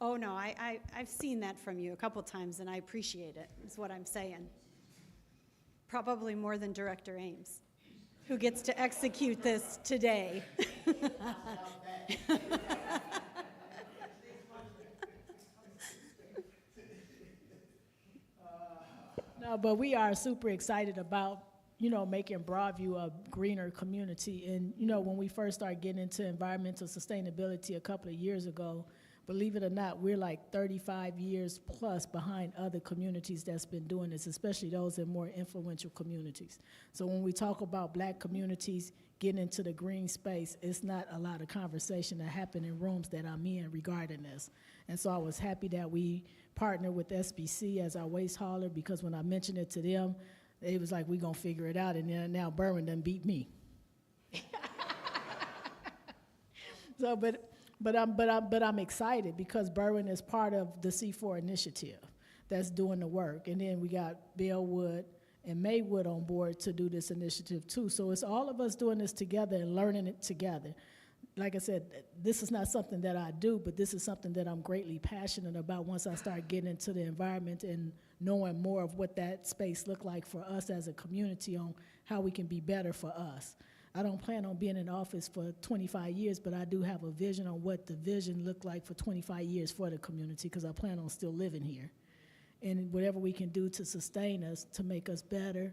S2: Oh, no, I've seen that from you a couple times, and I appreciate it, is what I'm saying. Probably more than Director Ames, who gets to execute this today.
S1: No, but we are super excited about, you know, making Broadview a greener community. And, you know, when we first started getting into environmental sustainability a couple of years ago, believe it or not, we're like 35 years plus behind other communities that's been doing this, especially those in more influential communities. So when we talk about black communities getting into the green space, it's not a lot of conversation that happen in rooms that I'm in regarding this. And so I was happy that we partnered with SBC as our waste hauler, because when I mentioned it to them, it was like, we're gonna figure it out, and then now Berwin done beat me. So, but I'm excited because Berwin is part of the C4 initiative that's doing the work. And then we got Bellwood and Maywood on board to do this initiative too. So it's all of us doing this together and learning it together. Like I said, this is not something that I do, but this is something that I'm greatly passionate about once I start getting into the environment and knowing more of what that space look like for us as a community on how we can be better for us. I don't plan on being in office for 25 years, but I do have a vision on what the vision looked like for 25 years for the community, because I plan on still living here. and whatever we can do to sustain us, to make us better,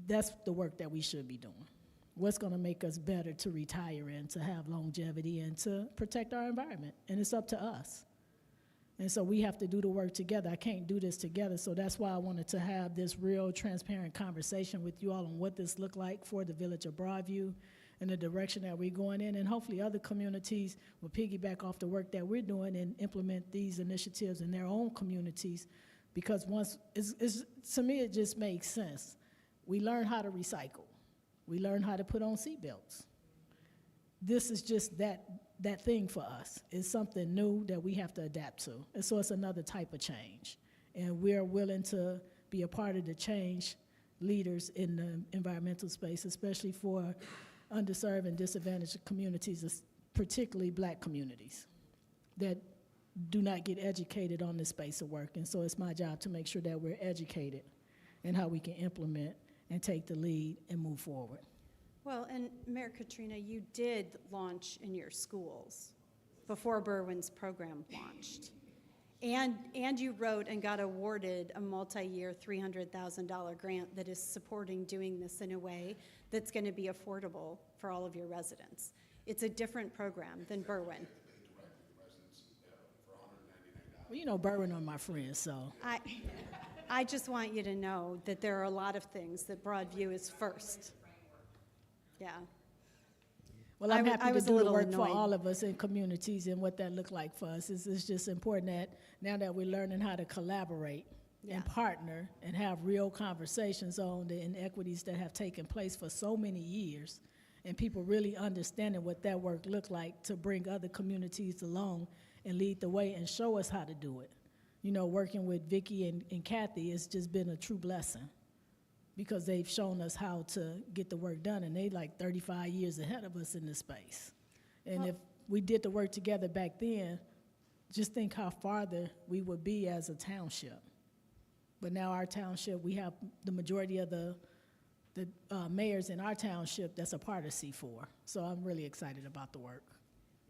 S1: that's the work that we should be doing. What's going to make us better to retire in, to have longevity, and to protect our environment? And it's up to us. And so we have to do the work together. I can't do this together, so that's why I wanted to have this real transparent conversation with you all on what this looked like for the village of Broadview and the direction that we're going in, and hopefully other communities will piggyback off the work that we're doing and implement these initiatives in their own communities, because to me, it just makes sense. We learn how to recycle. We learn how to put on seatbelts. This is just that thing for us. It's something new that we have to adapt to. And so it's another type of change. And we're willing to be a part of the change leaders in the environmental space, especially for underserved and disadvantaged communities, particularly Black communities that do not get educated on this space of work. And so it's my job to make sure that we're educated in how we can implement and take the lead and move forward.
S2: Well, and Mayor Katrina, you did launch in your schools before Berwyn's program launched. And you wrote and got awarded a multi-year $300,000 grant that is supporting doing this in a way that's going to be affordable for all of your residents. It's a different program than Berwyn.
S1: Well, you know, Berwyn are my friends, so.
S2: I just want you to know that there are a lot of things that Broadview is first. Yeah.
S1: Well, I'm happy to
S2: was a
S1: do the
S2: little
S1: work for
S2: annoyed.
S1: all of us in communities and what that looked like for us. It's just important that now that we're learning how to collaborate
S2: Yeah.
S1: and partner and have real conversations on the inequities that have taken place for so many years, and people really understanding what that work looked like to bring other communities along and lead the way and show us how to do it. You know, working with Vicki and Kathy has just been a true blessing, because they've shown us how to get the work done, and they like 35 years ahead of us in this space. And if we did the work together back then, just think how farther we would be as a township. But now our township, we have the majority of the mayors in our township that's a part of C4. So I'm really excited about the work.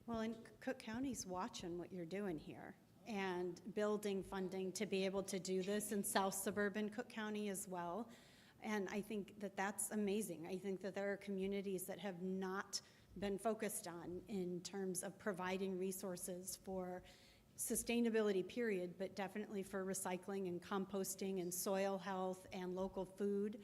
S2: Well, and Cook County's watching what you're doing here and building funding to be able to do this in South Suburban Cook County as well. And I think that that's amazing. I think that there are communities that have not been focused on in terms of providing resources for sustainability, period, but definitely for recycling and composting and soil health and local food.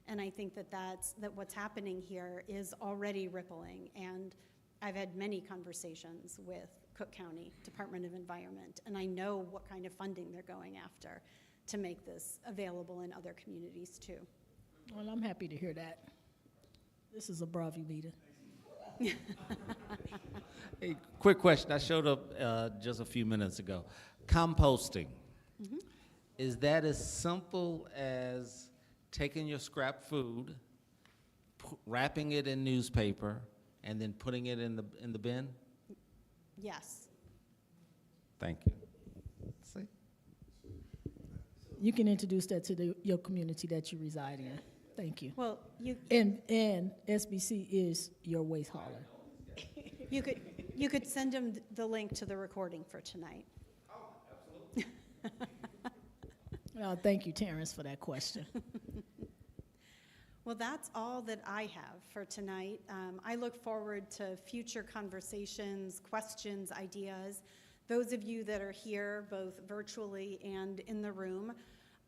S2: And I think that that what's happening here is already rippling. And I've had many conversations with Cook County Department of Environment, and I know what kind of funding they're going after to make this available in other communities too.
S1: Well, I'm happy to hear that. This is a Broadview meeting.
S10: Hey, quick question. I showed up just a few minutes ago. Composting.
S2: Mm-hmm.
S10: Is that as simple as taking your scrap food, wrapping it in newspaper, and then putting it in the bin?
S2: Yes.
S10: Thank you. See?
S1: You can introduce that to your community that you reside in. Thank you.
S2: Well,
S1: And SBC is your waste hauler.
S2: you could send them the link to the recording for tonight.
S1: Thank you, Terrence, for that question.
S2: Well, that's all that I have for tonight. I look forward to future conversations, questions, ideas. Those of you that are here, both virtually and in the room,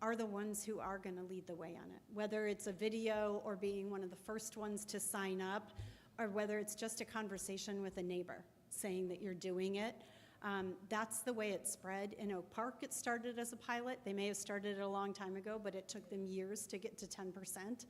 S2: are the ones who are going to lead the way on it. Whether it's a video or being one of the first ones to sign up, or whether it's just a conversation with a neighbor saying that you're doing it. That's the way it spread. In Oak Park, it started as a pilot. They may have started it a long time ago, but it took them years to get to 10%,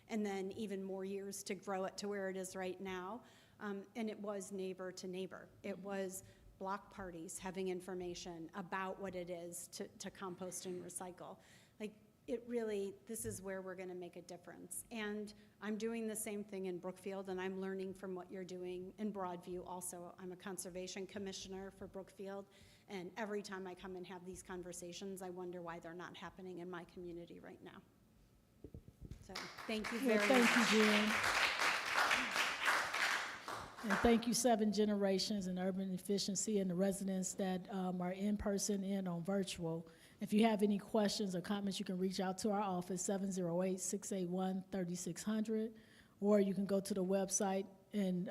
S2: and then even more years to grow it to where it is right now. And it was neighbor to neighbor. It was block parties having information about what it is to compost and recycle. Like, it really, this is where we're going to make a difference. And I'm doing the same thing in Brookfield, and I'm learning from what you're doing in Broadview also. I'm a conservation commissioner for Brookfield, and every time I come and have these conversations, I wonder why they're not happening in my community right now. So thank you very much.
S1: Thank you, Jen. And thank you, 7 Generations and Urban Efficiency, and the residents that are in person and on virtual. If you have any questions or comments, you can reach out to our office, 708-681-3600, or you can go to the website and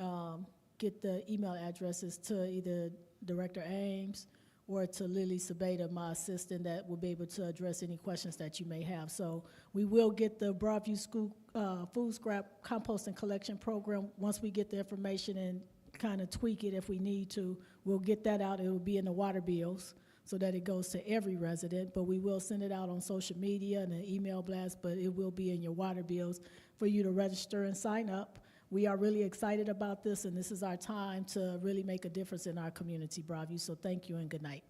S1: get the email addresses to either Director Ames or to Lily Sabeda, my assistant, that will be able to address any questions that you may have. So we will get the Broadview School food scrap composting collection program. Once we get the information and kind of tweak it if we need to, we'll get that out. It will be in the water bills so that it goes to every resident, but we will send it out on social media and an email blast, but it will be in your water bills for you to register and sign up. We are really excited about this, and this is our time to really make a difference in our community, Broadview. So thank you and good night.